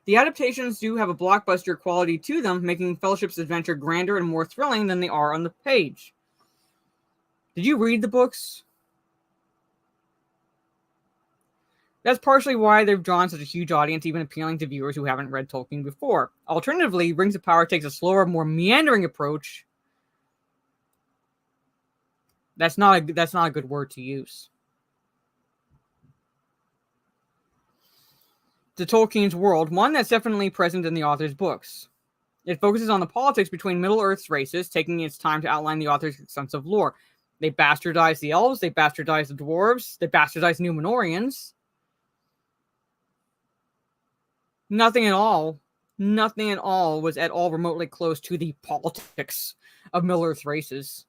The adaptations do have a blockbuster quality to them, making Fellowship's adventure grander and more thrilling than they are on the page. Did you read the books? That's partially why they've drawn such a huge audience, even appealing to viewers who haven't read Tolkien before. Alternatively, Rings of Power takes a slower, more meandering approach. That's not a good word to use. To Tolkien's world, one that's definitely present in the author's books. It focuses on the politics between Middle-earth's races, taking its time to outline the author's extensive lore. They bastardize the elves, they bastardize the dwarves, they bastardize Numenorians. Nothing at all was at all remotely close to the politics of Middle-earth races.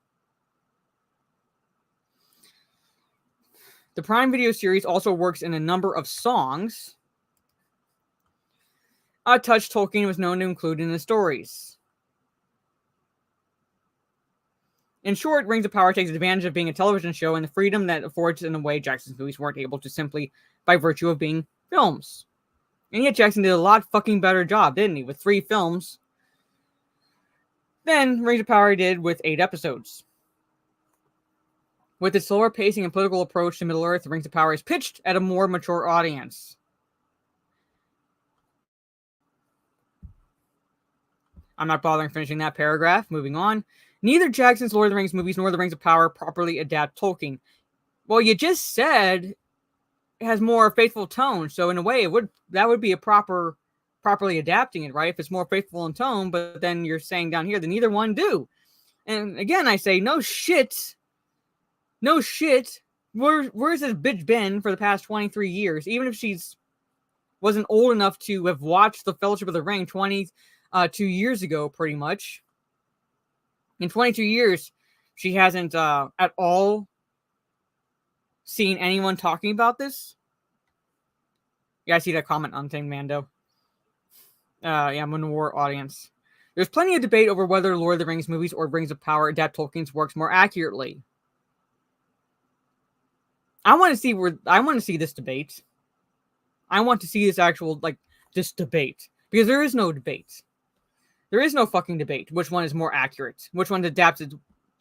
The Prime Video series also works in a number of songs, a touch Tolkien was known to include in his stories. In short, Rings of Power takes advantage of being a television show and the freedom that affords in a way Jackson's movies weren't able to simply by virtue of being films. And yet Jackson did a lot fucking better job, didn't he? With 3 films than Rings of Power did with 8 episodes. With its slower pacing and political approach to Middle-earth, Rings of Power is pitched at a more mature audience. I'm not bothering finishing that paragraph. Moving on. Neither Jackson's Lord of the Rings movies nor the Rings of Power properly adapt Tolkien. Well, you just said it has more faithful tone, so in a way, that would be a properly adapting it, right? If it's more faithful in tone, but then you're saying down here that neither one do. And again, I say, no shit. No shit. Where's this bitch been for the past 23 years? Even if she's wasn't old enough to have watched The Fellowship of the Ring 22 years ago, pretty much. In 22 years, she hasn't at all seen anyone talking about this. Yeah, I see that comment on Thing Mando. Yeah, Manowar audience. There's plenty of debate over whether Lord of the Rings movies or Rings of Power adapt Tolkien's works more accurately. I want to see this debate. I want to see this actual, this debate. Because there is no debate. There is no fucking debate. Which one is more accurate? Which one adapts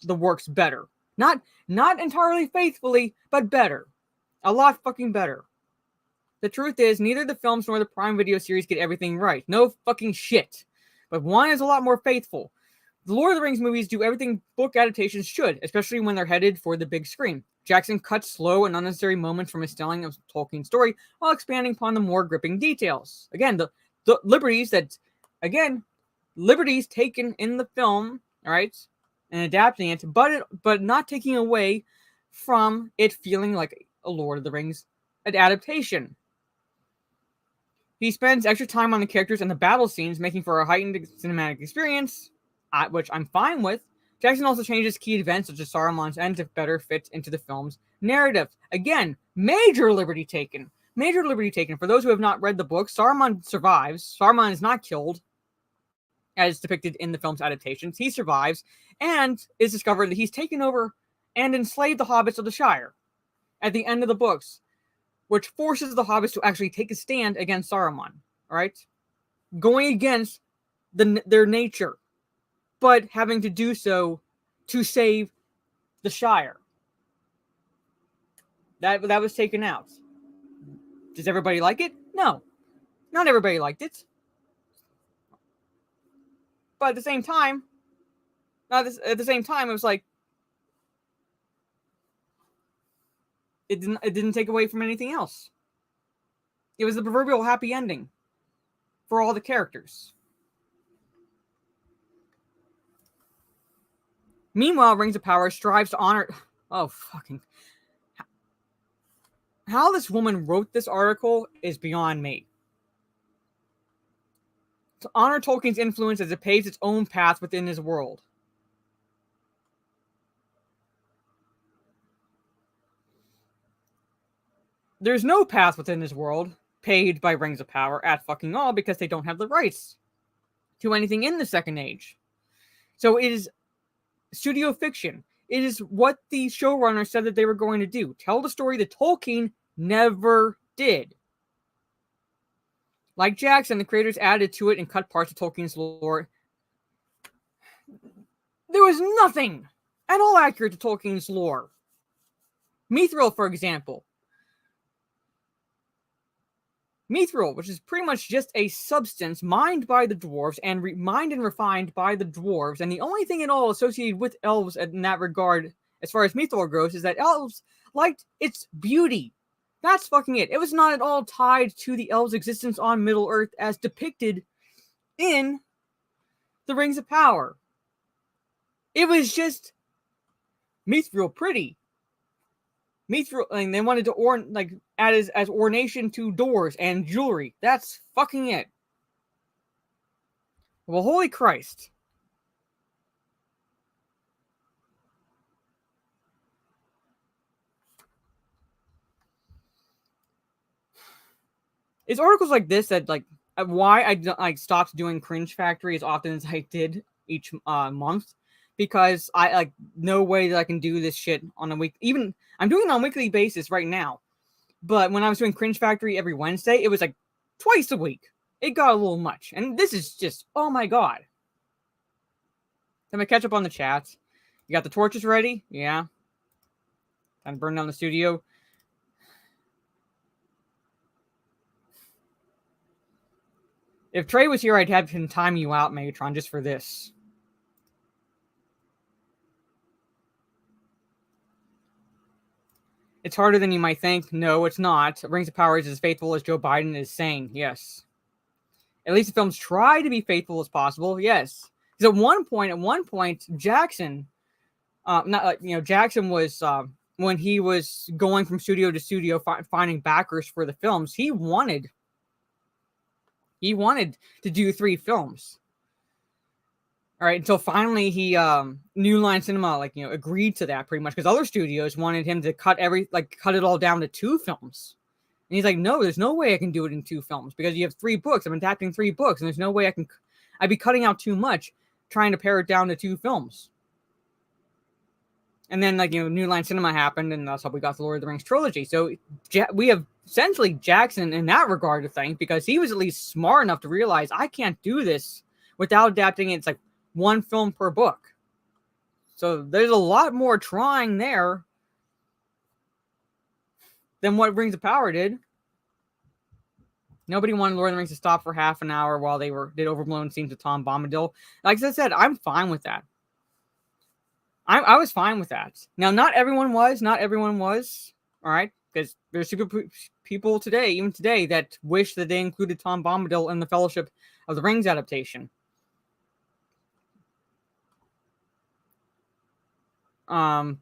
the works better? Not entirely faithfully, but better. A lot fucking better. The truth is, neither the films nor the Prime Video series get everything right. No fucking shit. But one is a lot more faithful. The Lord of the Rings movies do everything book adaptations should, especially when they're headed for the big screen. Jackson cuts slow and unnecessary moments from his telling of Tolkien's story while expanding upon the more gripping details. Again, the liberties taken in the film, all right, and adapting it, but not taking away from it feeling like a Lord of the Rings adaptation. He spends extra time on the characters and the battle scenes, making for a heightened cinematic experience, which I'm fine with. Jackson also changes key events such as Saruman's end to better fit into the film's narrative. Again, major liberty taken. Major liberty taken. For those who have not read the book, Saruman survives. Saruman is not killed, as depicted in the film's adaptations. He survives, and is discovered that he's taken over and enslaved the hobbits of the Shire at the end of the books, which forces the hobbits to actually take a stand against Saruman, all right? Going against their nature, but having to do so to save the Shire. That was taken out. Does everybody like it? No. Not everybody liked it. But at the same time, it was like, it didn't take away from anything else. It was the proverbial happy ending for all the characters. Meanwhile, Rings of Power strives to honor... Oh, fucking... how this woman wrote this article is beyond me. To honor Tolkien's influence as it paves its own path within his world. There's no path within his world paved by Rings of Power at fucking all because they don't have the rights to anything in the Second Age. So it is studio fiction. It is what the showrunner said that they were going to do. Tell the story that Tolkien never did. Like Jackson, the creators added to it and cut parts of Tolkien's lore. There was nothing at all accurate to Tolkien's lore. Mithril, for example. Mithril, which is pretty much just a substance mined by the dwarves and mined and refined by the dwarves, and the only thing at all associated with elves in that regard, as far as Mithril goes, is that elves liked its beauty. That's fucking it. It was not at all tied to the elves' existence on Middle-earth as depicted in the Rings of Power. It was just Mithril pretty. Mithril, and they wanted to add as ornation to doors and jewelry. That's fucking it. Well, holy Christ. It's articles like this that, why I stopped doing Cringe Factory as often as I did each month. Because I, no way that I can do this shit on a week. Even, I'm doing it on a weekly basis right now. But when I was doing Cringe Factory every Wednesday, it was twice a week. It got a little much. And this is just, oh my god. Time to catch up on the chats. You got the torches ready? Yeah. Time to burn down the studio. If Trey was here, I'd have him time you out, Megatron, just for this. It's harder than you might think. No, it's not. Rings of Power is as faithful as Joe Biden is saying. Yes. At least the films try to be faithful as possible. Yes. Because at one point, Jackson, Jackson was, when he was going from studio to studio, finding backers for the films, he wanted to do 3 films. All right, until finally he, New Line Cinema, agreed to that pretty much, because other studios wanted him to cut it all down to 2 films. And he's like, no, there's no way I can do it in 2 films, because you have 3 books. I'm adapting 3 books, and there's no way I'd be cutting out too much trying to pare it down to 2 films. And then, New Line Cinema happened, and that's how we got the Lord of the Rings trilogy. So we have essentially Jackson in that regard to thank, because he was at least smart enough to realize I can't do this without adapting it. It's 1 film per book. So there's a lot more trying there than what Rings of Power did. Nobody wanted Lord of the Rings to stop for half an hour while they did overblown scenes with Tom Bombadil. Like I said, I'm fine with that. I was fine with that. Now, not everyone was. All right, because there's people today, even today, that wish that they included Tom Bombadil in the Fellowship of the Rings adaptation. But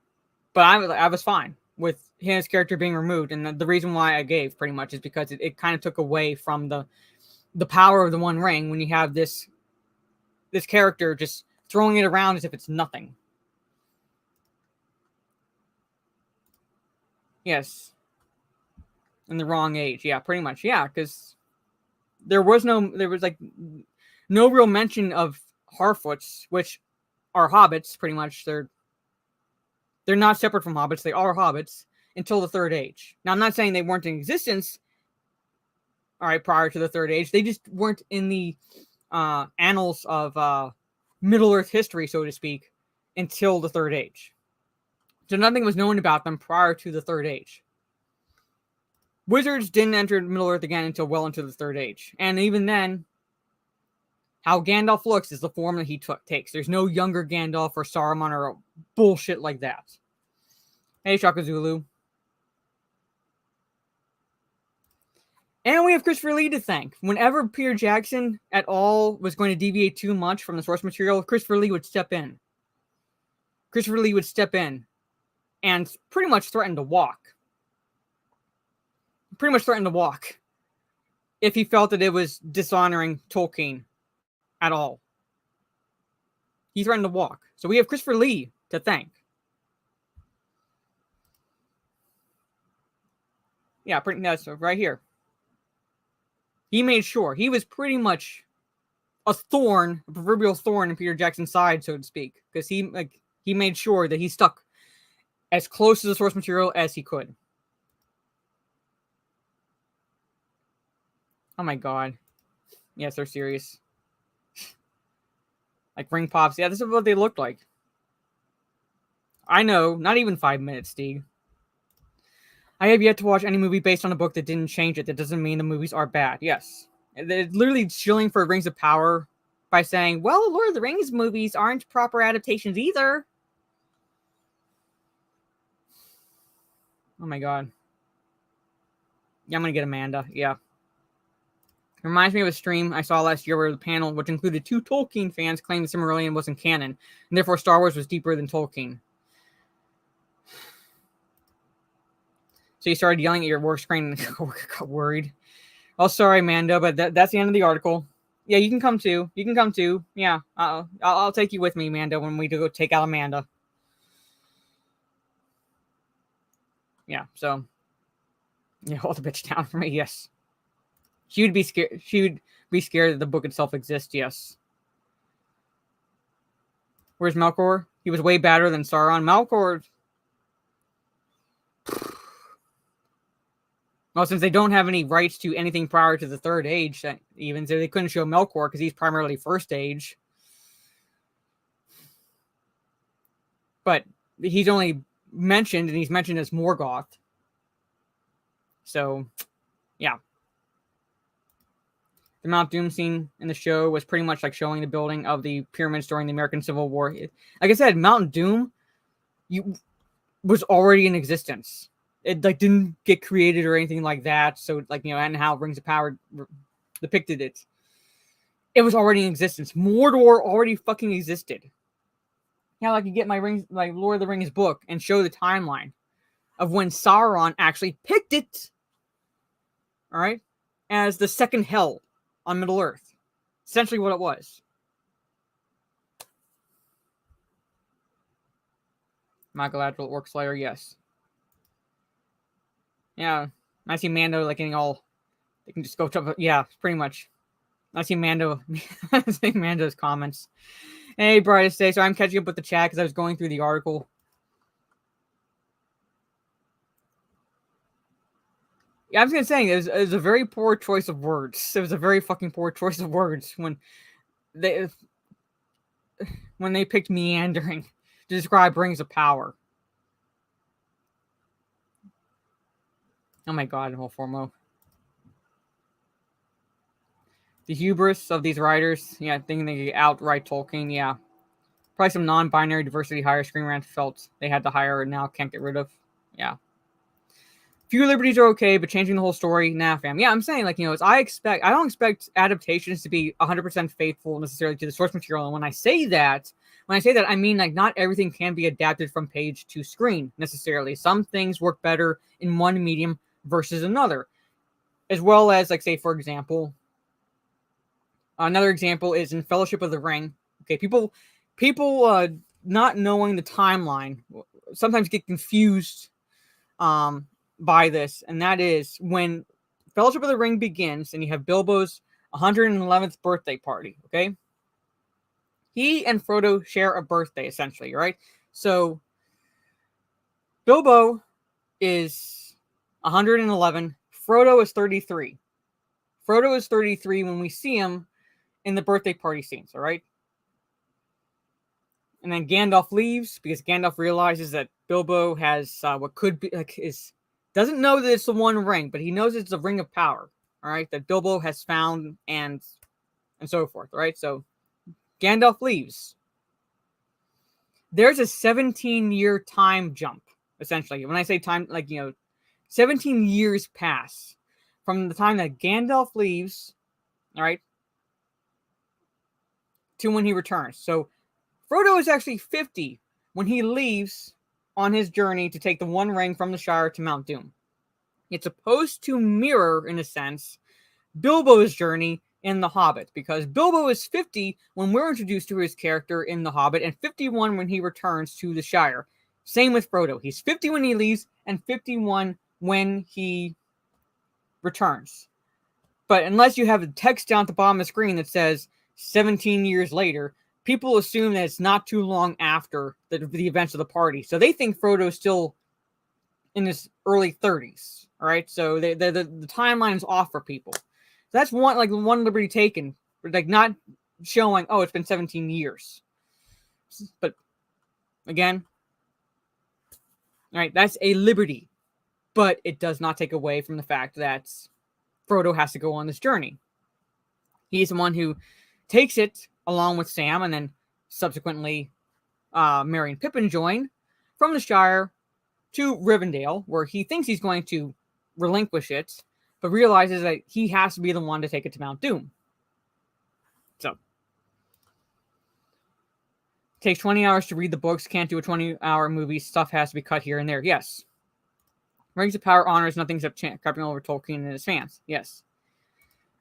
I was fine with his character being removed, and the reason why I gave pretty much is because it kind of took away from the power of the One Ring when you have this character just throwing it around as if it's nothing. Yes. In the wrong age, yeah, pretty much, yeah, because there was no real mention of Harfoots, which are hobbits, pretty much. They're not separate from hobbits. They are hobbits until the Third Age. Now, I'm not saying they weren't in existence, all right, prior to the Third Age. They just weren't in the annals of Middle-earth history, so to speak, until the Third Age. So nothing was known about them prior to the Third Age. Wizards didn't enter Middle-earth again until well into the Third Age. And even then, how Gandalf looks is the form that he takes. There's no younger Gandalf or Saruman or bullshit like that. Hey, Shaka Zulu. And we have Christopher Lee to thank. Whenever Peter Jackson at all was going to deviate too much from the source material, Christopher Lee would step in. And pretty much threaten to walk. pretty much threatened to walk if he felt that it was dishonoring Tolkien at all. He threatened to walk. So we have Christopher Lee to thank. Yeah, that's right here. He made sure. He was pretty much a proverbial thorn in Peter Jackson's side, so to speak, because he made sure that he stuck as close to the source material as he could. Oh my god. Yes, they're serious. Like ring pops. Yeah, this is what they looked like. I know, not even 5 minutes, Steve. I have yet to watch any movie based on a book that didn't change it. That doesn't mean the movies are bad. Yes. They're literally shilling for Rings of Power by saying, well, Lord of the Rings movies aren't proper adaptations either. Oh my god. Yeah, I'm gonna get Amanda. Yeah. It reminds me of a stream I saw last year where the panel, which included 2 Tolkien fans, claimed the Silmarillion wasn't canon, and therefore Star Wars was deeper than Tolkien. So you started yelling at your work screen and got worried. Oh, sorry, Amanda, but that's the end of the article. Yeah, you can come too. You can come too. Yeah, I'll take you with me, Amanda, when we go take out Amanda. Yeah, so yeah, hold the bitch down for me. Yes, she would be scared. She would be scared that the book itself exists. Yes. Where's Melkor? He was way badder than Sauron. Melkor. Well, since they don't have any rights to anything prior to the Third Age, even so they couldn't show Melkor because he's primarily First Age. But he's only mentioned, and he's mentioned as Morgoth. So, yeah. The Mount Doom scene in the show was pretty much like showing the building of the pyramids during the American Civil War. Like I said, Mount Doom was already in existence. It didn't get created or anything like that. So and how Rings of Power depicted it. It was already in existence. Mordor already fucking existed. Yeah, I could get my Lord of the Rings book and show the timeline of when Sauron actually picked it. All right, as the second hell on Middle Earth. Essentially, what it was. Michelangelo Orc Slayer, yes. Yeah, I see Mando getting all. They can just go to. Yeah, pretty much. I see Mando. I see Mando's comments. Hey, brightest day. So I'm catching up with the chat because I was going through the article. Yeah, I was gonna say it was a very poor choice of words. It was a very fucking poor choice of words when they picked meandering to describe Rings of Power. Oh my god, whole formo. The hubris of these writers, yeah, thinking they could outright Tolkien, yeah. Probably some non-binary diversity hire Screen Rant felt they had to hire and now can't get rid of. Yeah. Few liberties are okay, but changing the whole story, nah, fam. Yeah, I'm saying, I don't expect adaptations to be 100% faithful necessarily to the source material. And when I say that, I mean, not everything can be adapted from page to screen necessarily. Some things work better in one medium versus another. As well as, say, for example, another example is in Fellowship of the Ring. Okay, people not knowing the timeline sometimes get confused by this, and that is when Fellowship of the Ring begins and you have Bilbo's 111th birthday party, okay? He and Frodo share a birthday, essentially, right? So Bilbo is 111, Frodo is 33. Frodo is 33 when we see him in the birthday party scenes, all right? And then Gandalf leaves because Gandalf realizes that Bilbo has what could be doesn't know that it's the One Ring, but he knows it's the Ring of Power, all right, that Bilbo has found and so forth, right? So Gandalf leaves. There's a 17-year time jump, essentially. When I say time, 17 years pass from the time that Gandalf leaves, all right, to when he returns. So Frodo is actually 50 when he leaves on his journey to take the One Ring from the Shire to Mount Doom. It's supposed to mirror, in a sense, Bilbo's journey in The Hobbit, because Bilbo is 50 when we're introduced to his character in The Hobbit, and 51 when he returns to the Shire. Same with Frodo. He's 50 when he leaves, and 51 when he returns. But unless you have a text down at the bottom of the screen that says 17 years later, people assume that it's not too long after the events of the party. So they think Frodo's still in his early 30s. All right, so the timeline is off for people. So that's one liberty taken, like not showing, oh, it's been 17 years. But again, all right, that's a liberty, but it does not take away from the fact that Frodo has to go on this journey. He's the one who takes it along with Sam, and then subsequently Merry and Pippin join from the Shire to Rivendell, where he thinks he's going to relinquish it, but realizes that he has to be the one to take it to Mount Doom. So, it takes 20 hours to read the books, can't do a 20-hour movie, stuff has to be cut here and there. Yes. Rings of Power honors nothing except crapping over Tolkien and his fans. Yes.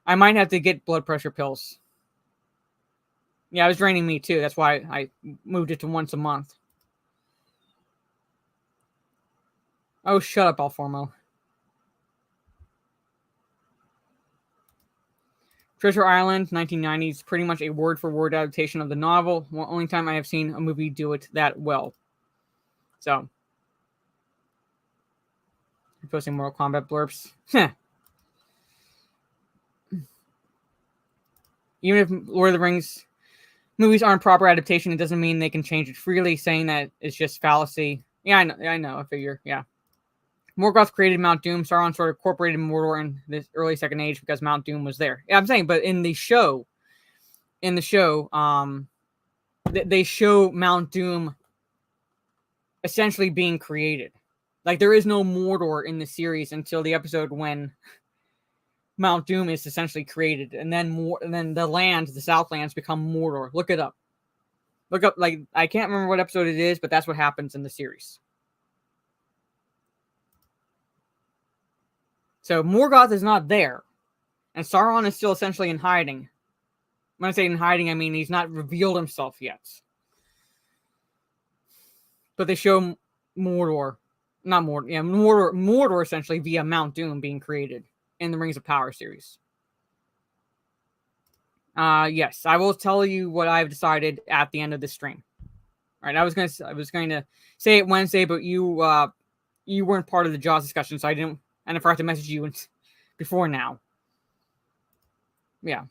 I might have to get blood pressure pills. Yeah, it was draining me too. That's why I moved it to once a month. Oh, shut up, Alformo. Treasure Island, 1990s, pretty much a word-for-word adaptation of the novel. Well, only time I have seen a movie do it that well. So, I'm posting Mortal Kombat blurps. Even if Lord of the Rings movies aren't proper adaptation, it doesn't mean they can change it freely, saying that it's just fallacy. Yeah, I know, I figure, yeah. Morgoth created Mount Doom. Sauron sort of incorporated Mordor in this early Second Age because Mount Doom was there. Yeah, I'm saying, but in the show, they show Mount Doom essentially being created. Like, there is no Mordor in the series until the episode when Mount Doom is essentially created, and then the lands, the Southlands, become Mordor. Look it up. Look up, like, I can't remember what episode it is, but that's what happens in the series. So Morgoth is not there, and Sauron is still essentially in hiding. When I say in hiding, I mean he's not revealed himself yet. But they show Mordor essentially via Mount Doom being created in the Rings of Power series. Yes, I will tell you what I've decided at the end of this stream. All right, I was going to say it Wednesday, but you weren't part of the Jaws discussion, so I didn't. And I forgot to message you before now. Yeah.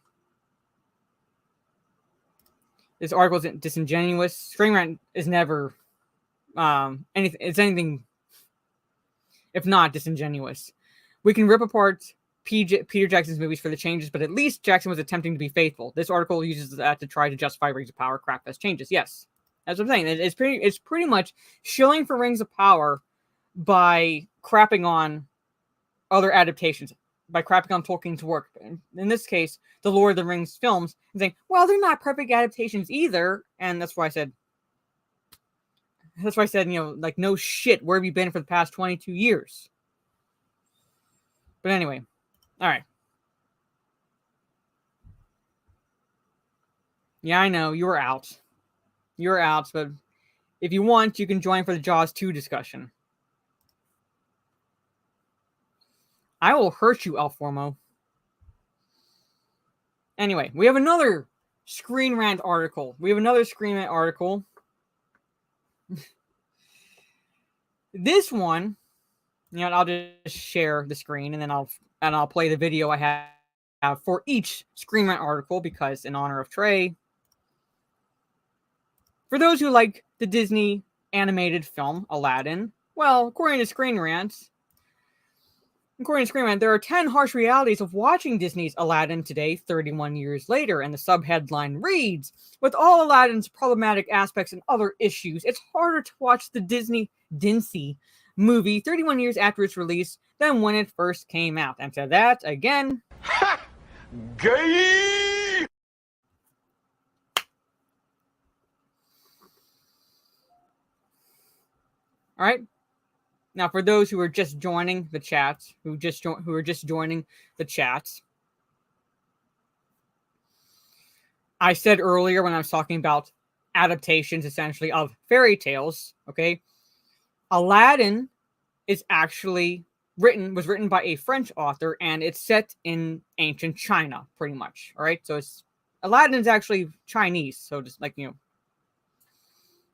This article is disingenuous. Screen Rant is never anything. It's anything if not disingenuous. We can rip apart Peter Jackson's movies for the changes, but at least Jackson was attempting to be faithful. This article uses that to try to justify Rings of Power crap as changes. Yes, that's what I'm saying. It's pretty much shilling for Rings of Power by crapping on other adaptations, by crapping on Tolkien's work. In this case, the Lord of the Rings films, and saying, well, they're not perfect adaptations either. And that's why I said, like, no shit, where have you been for the past 22 years? But anyway, all right. Yeah, I know, you were out. You're out, but if you want, you can join for the Jaws 2 discussion. I will hurt you, Alformo. Anyway, we have another Screen Rant article. This one, I'll just share the screen and then I'll play the video I have for each Screen Rant article, because in honor of Trey. For those who like the Disney animated film Aladdin, well, according to Screen Rant, there are 10 harsh realities of watching Disney's Aladdin today, 31 years later, and the subheadline reads, with all Aladdin's problematic aspects and other issues, it's harder to watch the Dincy movie 31 years after its release than when it first came out. And to that, again... Ha! Gay! Alright? Now, for those who are just joining the chat, who are just joining the chat, I said earlier when I was talking about adaptations, essentially, of fairy tales, okay, Aladdin is actually was written by a French author, and it's set in ancient China, pretty much. All right, so Aladdin is actually Chinese, so just like,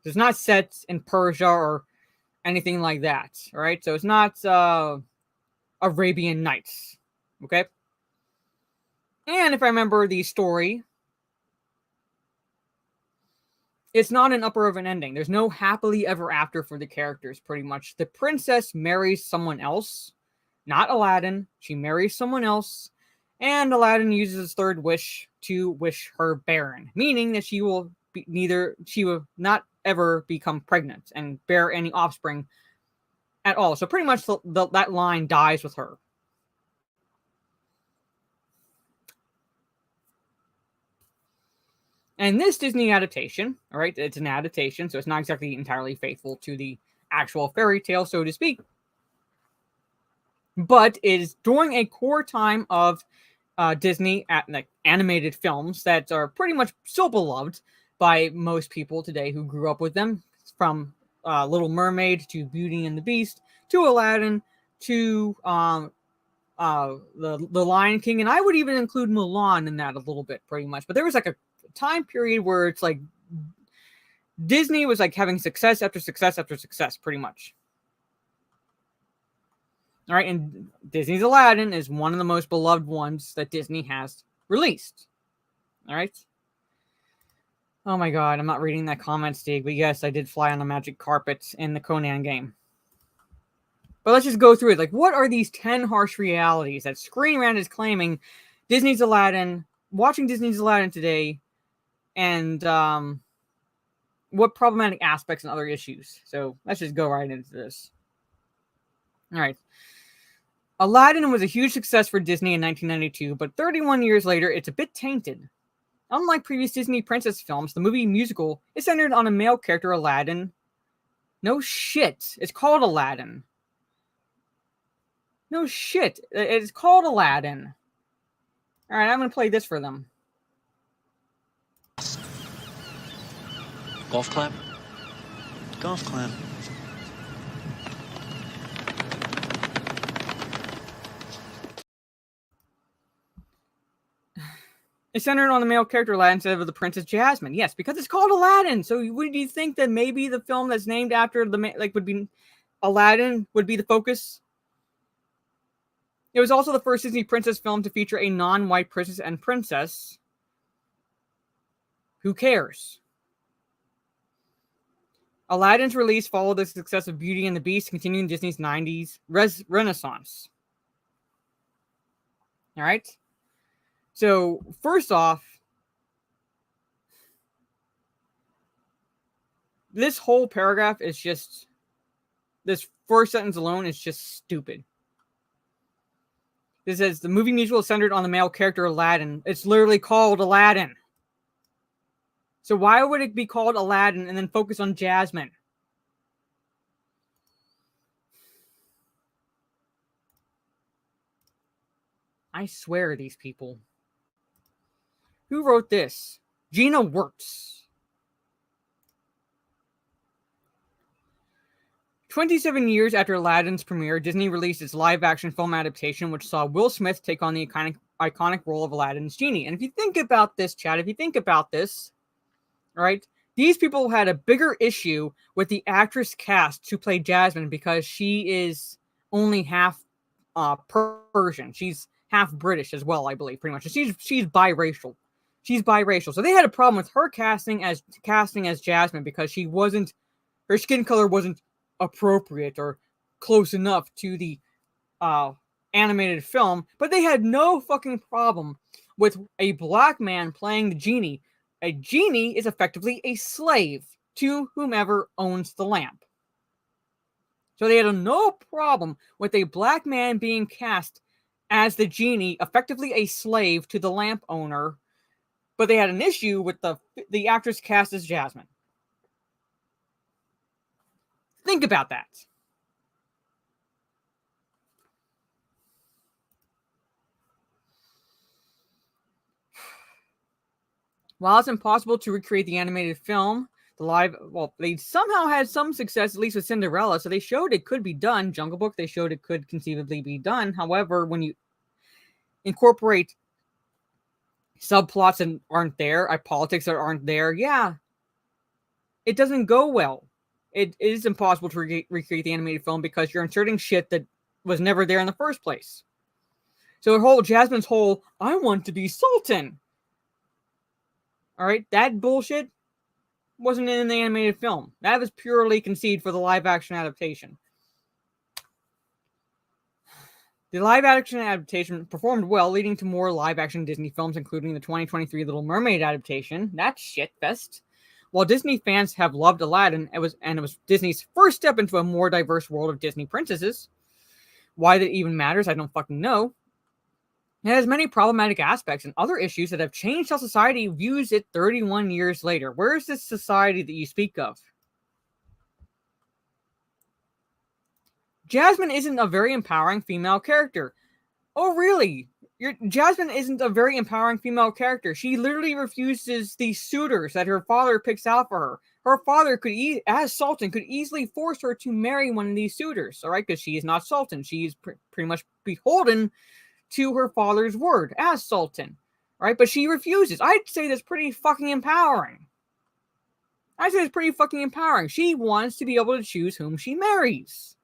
it's not set in Persia or anything like that. All right, so it's not Arabian Nights. Okay, and if I remember the story, it's not an upper of an ending. There's no happily ever after for the characters, pretty much. The princess marries someone else, not Aladdin. She marries someone else, and Aladdin uses his third wish to wish her barren, meaning that she will not ever become pregnant and bear any offspring at all. So pretty much that line dies with her. And this Disney adaptation, all right, it's an adaptation, so it's not exactly entirely faithful to the actual fairy tale, so to speak, but is during a core time of Disney animated films that are pretty much still beloved by most people today who grew up with them, from Little Mermaid to Beauty and the Beast to Aladdin to the Lion King, and I would even include Mulan in that a little bit, pretty much. But there was like a time period where it's like Disney was like having success after success after success, pretty much. All right, and Disney's Aladdin is one of the most beloved ones that Disney has released. All right. Oh my god, I'm not reading that comment, Steve, but yes, I did fly on a magic carpet in the Conan game. But let's just go through it. Like, what are these 10 harsh realities that Screen Rant is claiming Disney's Aladdin, watching Disney's Aladdin today, and what problematic aspects and other issues? So let's just go right into this. All right. Aladdin was a huge success for Disney in 1992, but 31 years later, it's a bit tainted. Unlike previous Disney princess films, the movie musical is centered on a male character, Aladdin. No shit. It's called Aladdin. No shit. It's called Aladdin. All right, I'm going to play this for them. Golf clap? Golf clap. It's centered on the male character Aladdin instead of the Princess Jasmine. Yes, because it's called Aladdin. So would you think that maybe the film that's named after would be Aladdin would be the focus? It was also the first Disney princess film to feature a non-white princess and princess. Who cares? Aladdin's release followed the success of Beauty and the Beast, continuing Disney's 90s renaissance. All right? So, first off, this whole paragraph is just, this first sentence alone is just stupid. It says, the movie musical is centered on the male character Aladdin. It's literally called Aladdin. So why would it be called Aladdin and then focus on Jasmine? I swear, these people. Who wrote this? Gina Wirtz. 27 years after Aladdin's premiere, Disney released its live-action film adaptation, which saw Will Smith take on the iconic role of Aladdin's genie. And if you think about this, Chad, all right, these people had a bigger issue with the actress cast to play Jasmine because she is only half Persian. She's half British as well, I believe, pretty much. She's biracial. She's biracial. So they had a problem with her casting as Jasmine because her skin color wasn't appropriate or close enough to the animated film, but they had no fucking problem with a black man playing the genie. A genie is effectively a slave to whomever owns the lamp. So they had no problem with a black man being cast as the genie, effectively a slave to the lamp owner, but they had an issue with the actress cast as Jasmine. Think about that. While it's impossible to recreate the animated film, they somehow had some success, at least with Cinderella, so they showed it could be done. Jungle Book, they showed it could conceivably be done. However, when you incorporate subplots that aren't there, politics that aren't there, yeah, it doesn't go well. It is impossible to recreate the animated film because you're inserting shit that was never there in the first place. So Jasmine's whole, I want to be Sultan. Alright, that bullshit wasn't in the animated film. That was purely conceived for the live-action adaptation. The live-action adaptation performed well, leading to more live-action Disney films, including the 2023 Little Mermaid adaptation. That's shitfest. While Disney fans have loved Aladdin, it was Disney's first step into a more diverse world of Disney princesses. Why that even matters, I don't fucking know. It has many problematic aspects and other issues that have changed how society views it 31 years later. Where is this society that you speak of? Jasmine isn't a very empowering female character. Oh, really? Jasmine isn't a very empowering female character. She literally refuses these suitors that her father picks out for her. Her father as Sultan, could easily force her to marry one of these suitors, all right? Because she is not Sultan. She is pretty much beholden to her father's word as Sultan, right? But she refuses. I'd say that's pretty fucking empowering. She wants to be able to choose whom she marries.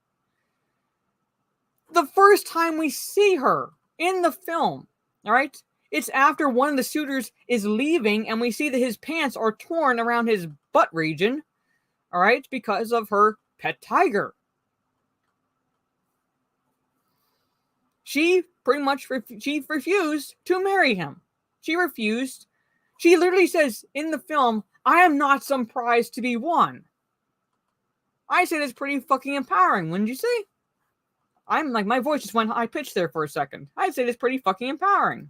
The first time we see her in the film, all right, it's after one of the suitors is leaving and we see that his pants are torn around his butt region, all right, because of her pet tiger. She pretty much she refused to marry him. She refused. She literally says in the film, I am not some prize to be won. I say that's pretty fucking empowering, wouldn't you say? I'm like, my voice just went high pitched there for a second. I'd say that's pretty fucking empowering.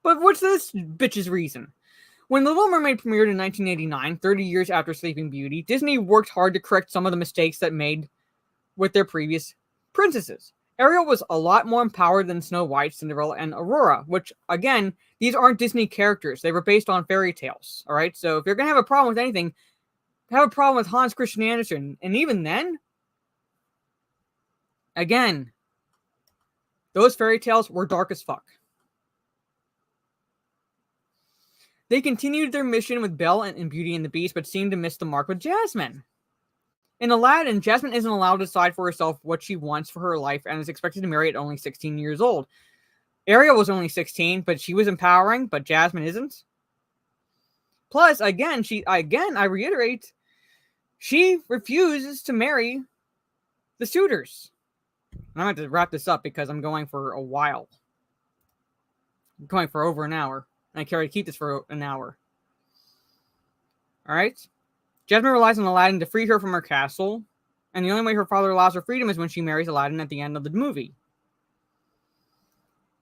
But what's this bitch's reason? When The Little Mermaid premiered in 1989, 30 years after Sleeping Beauty, Disney worked hard to correct some of the mistakes that made with their previous princesses. Ariel was a lot more empowered than Snow White, Cinderella, and Aurora, which, again, these aren't Disney characters. They were based on fairy tales, all right? So if you're going to have a problem with anything, have a problem with Hans Christian Andersen. And even then, again, those fairy tales were dark as fuck. They continued their mission with Belle and Beauty and the Beast, but seemed to miss the mark with Jasmine. In Aladdin, Jasmine isn't allowed to decide for herself what she wants for her life and is expected to marry at only 16 years old. Ariel was only 16, but she was empowering, but Jasmine isn't. Plus, again, I reiterate, she refuses to marry the suitors. I'm going to have to wrap this up because I'm going for a while. I'm going for over an hour. And I care to keep this for an hour. Alright? Jasmine relies on Aladdin to free her from her castle, and the only way her father allows her freedom is when she marries Aladdin at the end of the movie.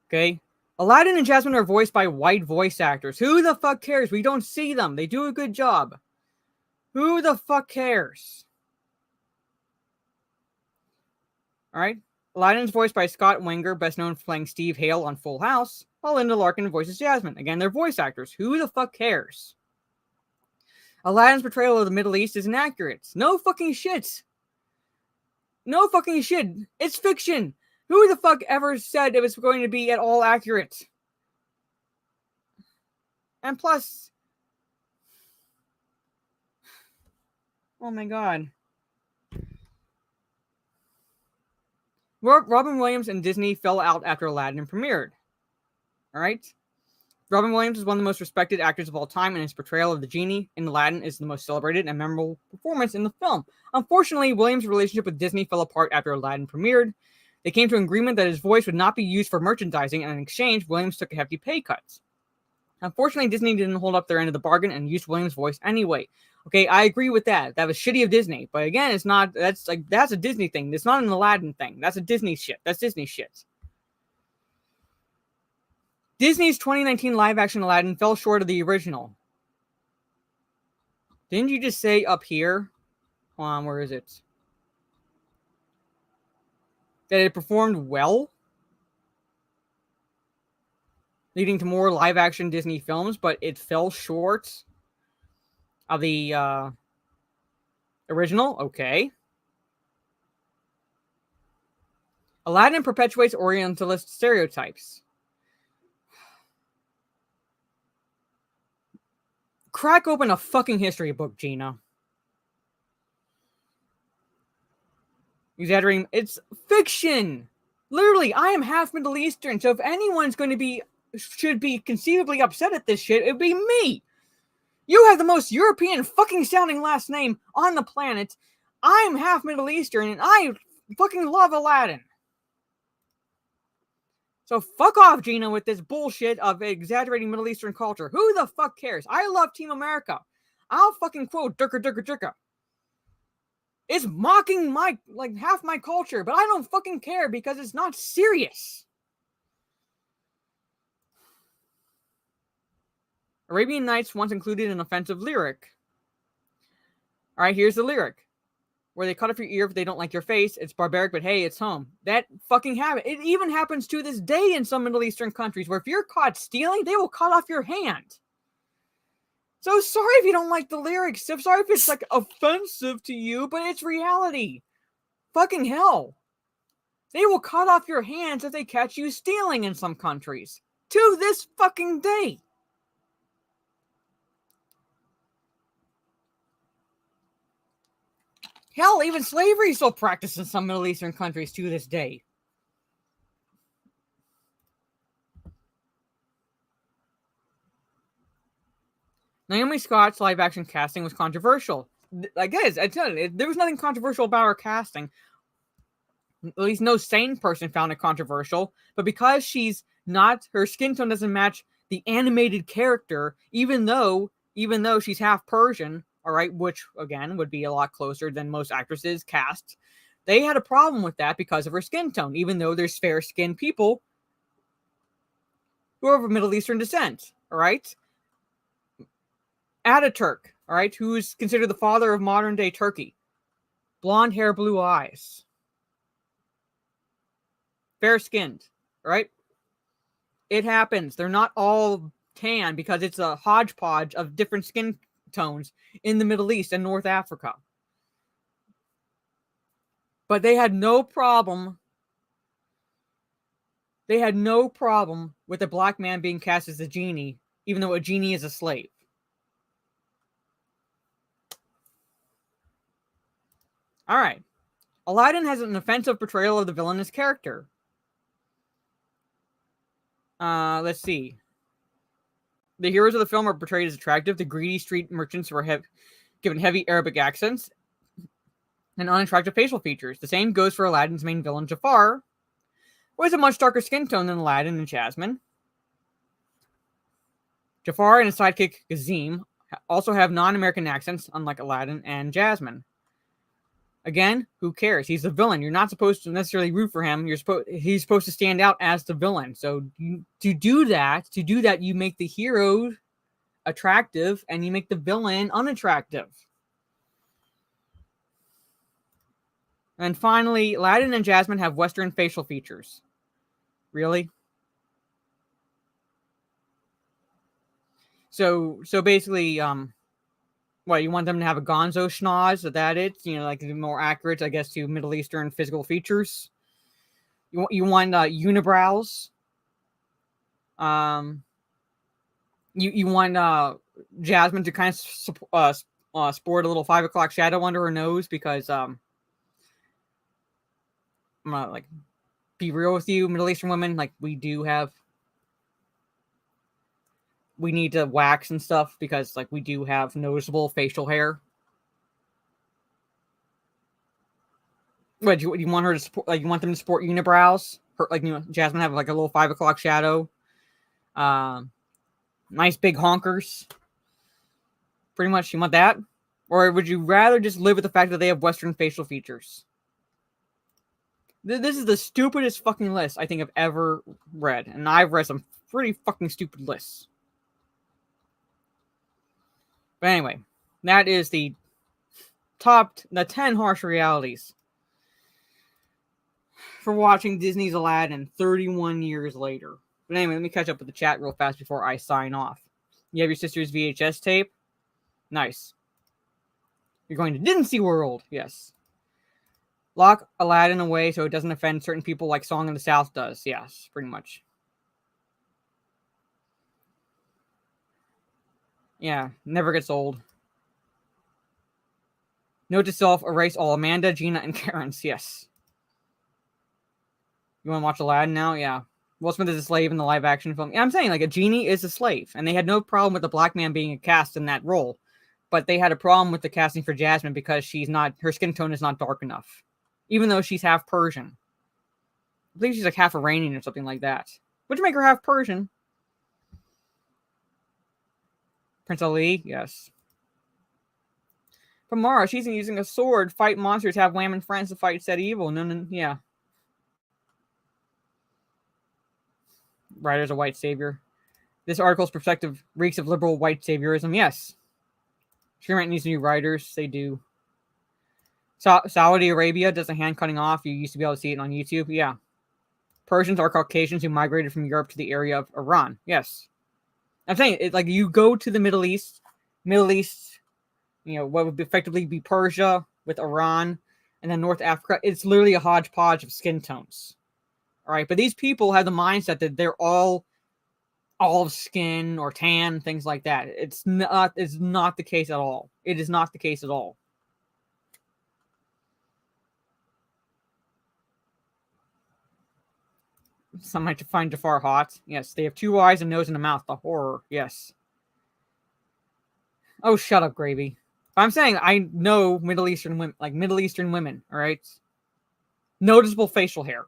Okay? Aladdin and Jasmine are voiced by white voice actors. Who the fuck cares? We don't see them. They do a good job. Who the fuck cares? Alright? Aladdin's voiced by Scott Wenger, best known for playing Steve Hale on Full House, while Linda Larkin voices Jasmine. Again, they're voice actors. Who the fuck cares? Aladdin's portrayal of the Middle East is inaccurate. No fucking shit. No fucking shit. It's fiction. Who the fuck ever said it was going to be at all accurate? And plus, oh my god. Robin Williams and Disney fell out after Aladdin premiered. Alright? Robin Williams is one of the most respected actors of all time, and his portrayal of the genie in Aladdin is the most celebrated and memorable performance in the film. Unfortunately, Williams' relationship with Disney fell apart after Aladdin premiered. They came to an agreement that his voice would not be used for merchandising, and in exchange, Williams took a hefty pay cut. Unfortunately, Disney didn't hold up their end of the bargain and used Williams' voice anyway. Okay, I agree with that. That was shitty of Disney. But again, it's not, that's a Disney thing. It's not an Aladdin thing. That's a Disney shit. That's Disney shit. Disney's 2019 live-action Aladdin fell short of the original. Didn't you just say up here? Hold on, where is it? That it performed well? leading to more live-action Disney films, but it fell short of the original. Okay. Aladdin perpetuates Orientalist stereotypes. Crack open a fucking history book, Gina. Exaggerating. It's fiction. Literally, I am half Middle Eastern, so if anyone's should be conceivably upset at this shit, it'd be me. You have the most European fucking sounding last name on the planet. I'm half Middle Eastern, and I fucking love Aladdin. So fuck off, Gina, with this bullshit of exaggerating Middle Eastern culture. Who the fuck cares? I love Team America. I'll fucking quote Durka Durka Durka. It's mocking half my culture, but I don't fucking care because it's not serious. Arabian Nights once included an offensive lyric. Alright, here's the lyric. Where they cut off your ear if they don't like your face. It's barbaric, but hey, it's home. That fucking habit. It even happens to this day in some Middle Eastern countries where if you're caught stealing, they will cut off your hand. So sorry if you don't like the lyrics. So sorry if it's offensive to you, but it's reality. Fucking hell. They will cut off your hands if they catch you stealing in some countries. To this fucking day. Hell, even slavery is still practiced in some Middle Eastern countries to this day. Naomi Scott's live-action casting was controversial. I guess, I tell you, there was nothing controversial about her casting. At least no sane person found it controversial. But because her skin tone doesn't match the animated character, even though she's half Persian, all right, which, again, would be a lot closer than most actresses cast. They had a problem with that because of her skin tone, even though there's fair-skinned people who are of Middle Eastern descent, all right? Ataturk, all right, who's considered the father of modern-day Turkey. Blonde hair, blue eyes. Fair-skinned, all right? It happens. They're not all tan because it's a hodgepodge of different skin tones in the Middle East and North Africa. But they had no problem. They had no problem with a black man being cast as a genie, even though a genie is a slave. Alright. Aladdin has an offensive portrayal of the villainous character. Let's see. The heroes of the film are portrayed as attractive. The greedy street merchants were given heavy Arabic accents and unattractive facial features. The same goes for Aladdin's main villain, Jafar, who has a much darker skin tone than Aladdin and Jasmine. Jafar and his sidekick, Gazim, also have non-American accents, unlike Aladdin and Jasmine. Again, who cares? He's the villain. You're not supposed to necessarily root for him. He's supposed to stand out as the villain. So to do that, you make the hero attractive and you make the villain unattractive. And finally, Aladdin and Jasmine have Western facial features. Really? So basically, what, you want them to have a gonzo schnoz? Is that it? More accurate, I guess, to Middle Eastern physical features. You want unibrows. You want Jasmine to kind of sport a little 5 o'clock shadow under her nose because I'm gonna be real with you, Middle Eastern women. We need to wax and stuff because we do have noticeable facial hair. What you want her to support? You want them to sport unibrows? Jasmine have a little 5 o'clock shadow. Nice big honkers. Pretty much, you want that? Or would you rather just live with the fact that they have Western facial features? This is the stupidest fucking list I think I've ever read. And I've read some pretty fucking stupid lists. But anyway, that is the 10 harsh realities for watching Disney's Aladdin 31 years later. But anyway, let me catch up with the chat real fast before I sign off. You have your sister's VHS tape? Nice. You're going to Didn't World. Yes. Lock Aladdin away so it doesn't offend certain people like Song of the South does. Yes, pretty much. Yeah, never gets old. Note to self, erase all Amanda, Gina, and Karen's. Yes. You want to watch Aladdin now? Yeah. Will Smith is a slave in the live action film. Yeah, I'm saying, like, a genie is a slave. And they had no problem with the black man being cast in that role. But they had a problem with the casting for Jasmine because her skin tone is not dark enough. Even though she's half Persian. I believe she's like half Iranian or something like that. Which make her half Persian. Prince Ali, yes. But Mara, she's using a sword, fight monsters, have Wham and friends to fight said evil. No, yeah. Ryder's a white savior. This article's perspective reeks of liberal white saviorism. Yes. Sherman needs new writers. They do. Saudi Arabia does a hand cutting off. You used to be able to see it on YouTube. Yeah. Persians are Caucasians who migrated from Europe to the area of Iran. Yes. I'm saying, like, you go to the Middle East, what would effectively be Persia with Iran, and then North Africa. It's literally a hodgepodge of skin tones. All right. But these people have the mindset that they're all olive skin or tan, things like that. It's not the case at all. It is not the case at all. Some might find Jafar hot. Yes, they have 2 eyes, a nose, and a mouth. The horror. Yes. Oh, shut up, Gravy. I'm saying I know Middle Eastern women, all right? Noticeable facial hair.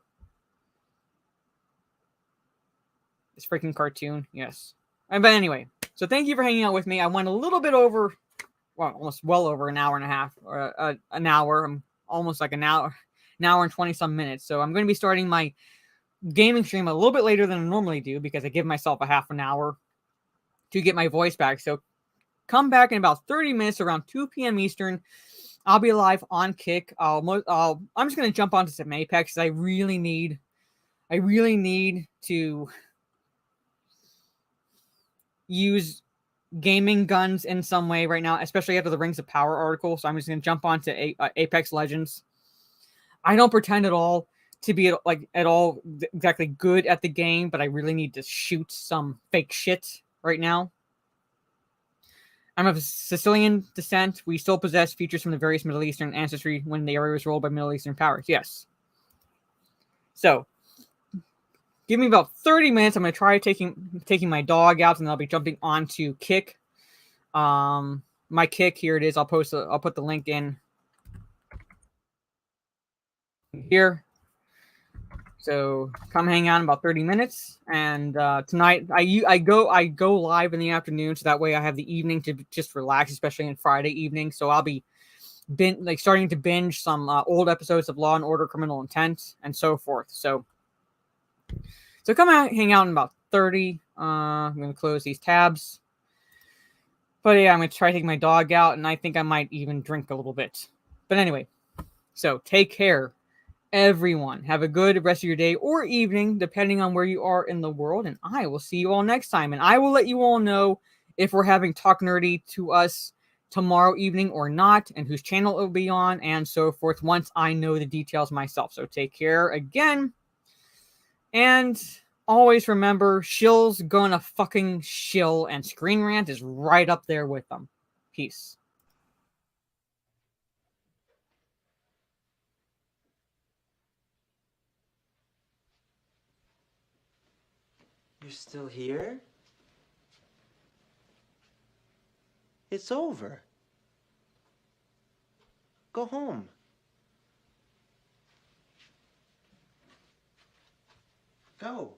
This freaking cartoon, yes. But anyway, so thank you for hanging out with me. I went a little bit over, well, almost well over an hour and a half, or an hour. I'm almost like an hour and 20-some minutes. So I'm going to be starting my gaming stream a little bit later than I normally do because I give myself a half an hour to get my voice back. So come back in about 30 minutes around 2 p.m. Eastern. I'll be live on Kick. I'm just going to jump onto some Apex. I really need to use gaming guns in some way right now, especially after the Rings of Power article. So I'm just going to jump onto Apex Legends. I don't pretend at all to be at all exactly good at the game, but I really need to shoot some fake shit right now. I'm of Sicilian descent. We still possess features from the various Middle Eastern ancestry when the area was ruled by Middle Eastern powers. Yes. So, give me about 30 minutes. I'm going to try taking my dog out, and then I'll be jumping onto Kick. My Kick, here it is. I'll put the link in here. So come hang out in about 30 minutes. And tonight I go live in the afternoon, so that way I have the evening to just relax, especially on Friday evening. So I'll be starting to binge some old episodes of Law and Order: Criminal Intent and so forth. So come out, hang out in about 30. I'm going to close these tabs. But yeah, I'm going to try taking my dog out, and I think I might even drink a little bit. But anyway, so take care, everyone. Have a good rest of your day or evening, depending on where you are in the world. And I will see you all next time. And I will let you all know if we're having Talk Nerdy to Us tomorrow evening or not, and whose channel it will be on, and so forth, once I know the details myself. So take care again. And always remember, Shill's gonna fucking shill, and Screen Rant is right up there with them. Peace. You're still here? It's over. Go home. Go.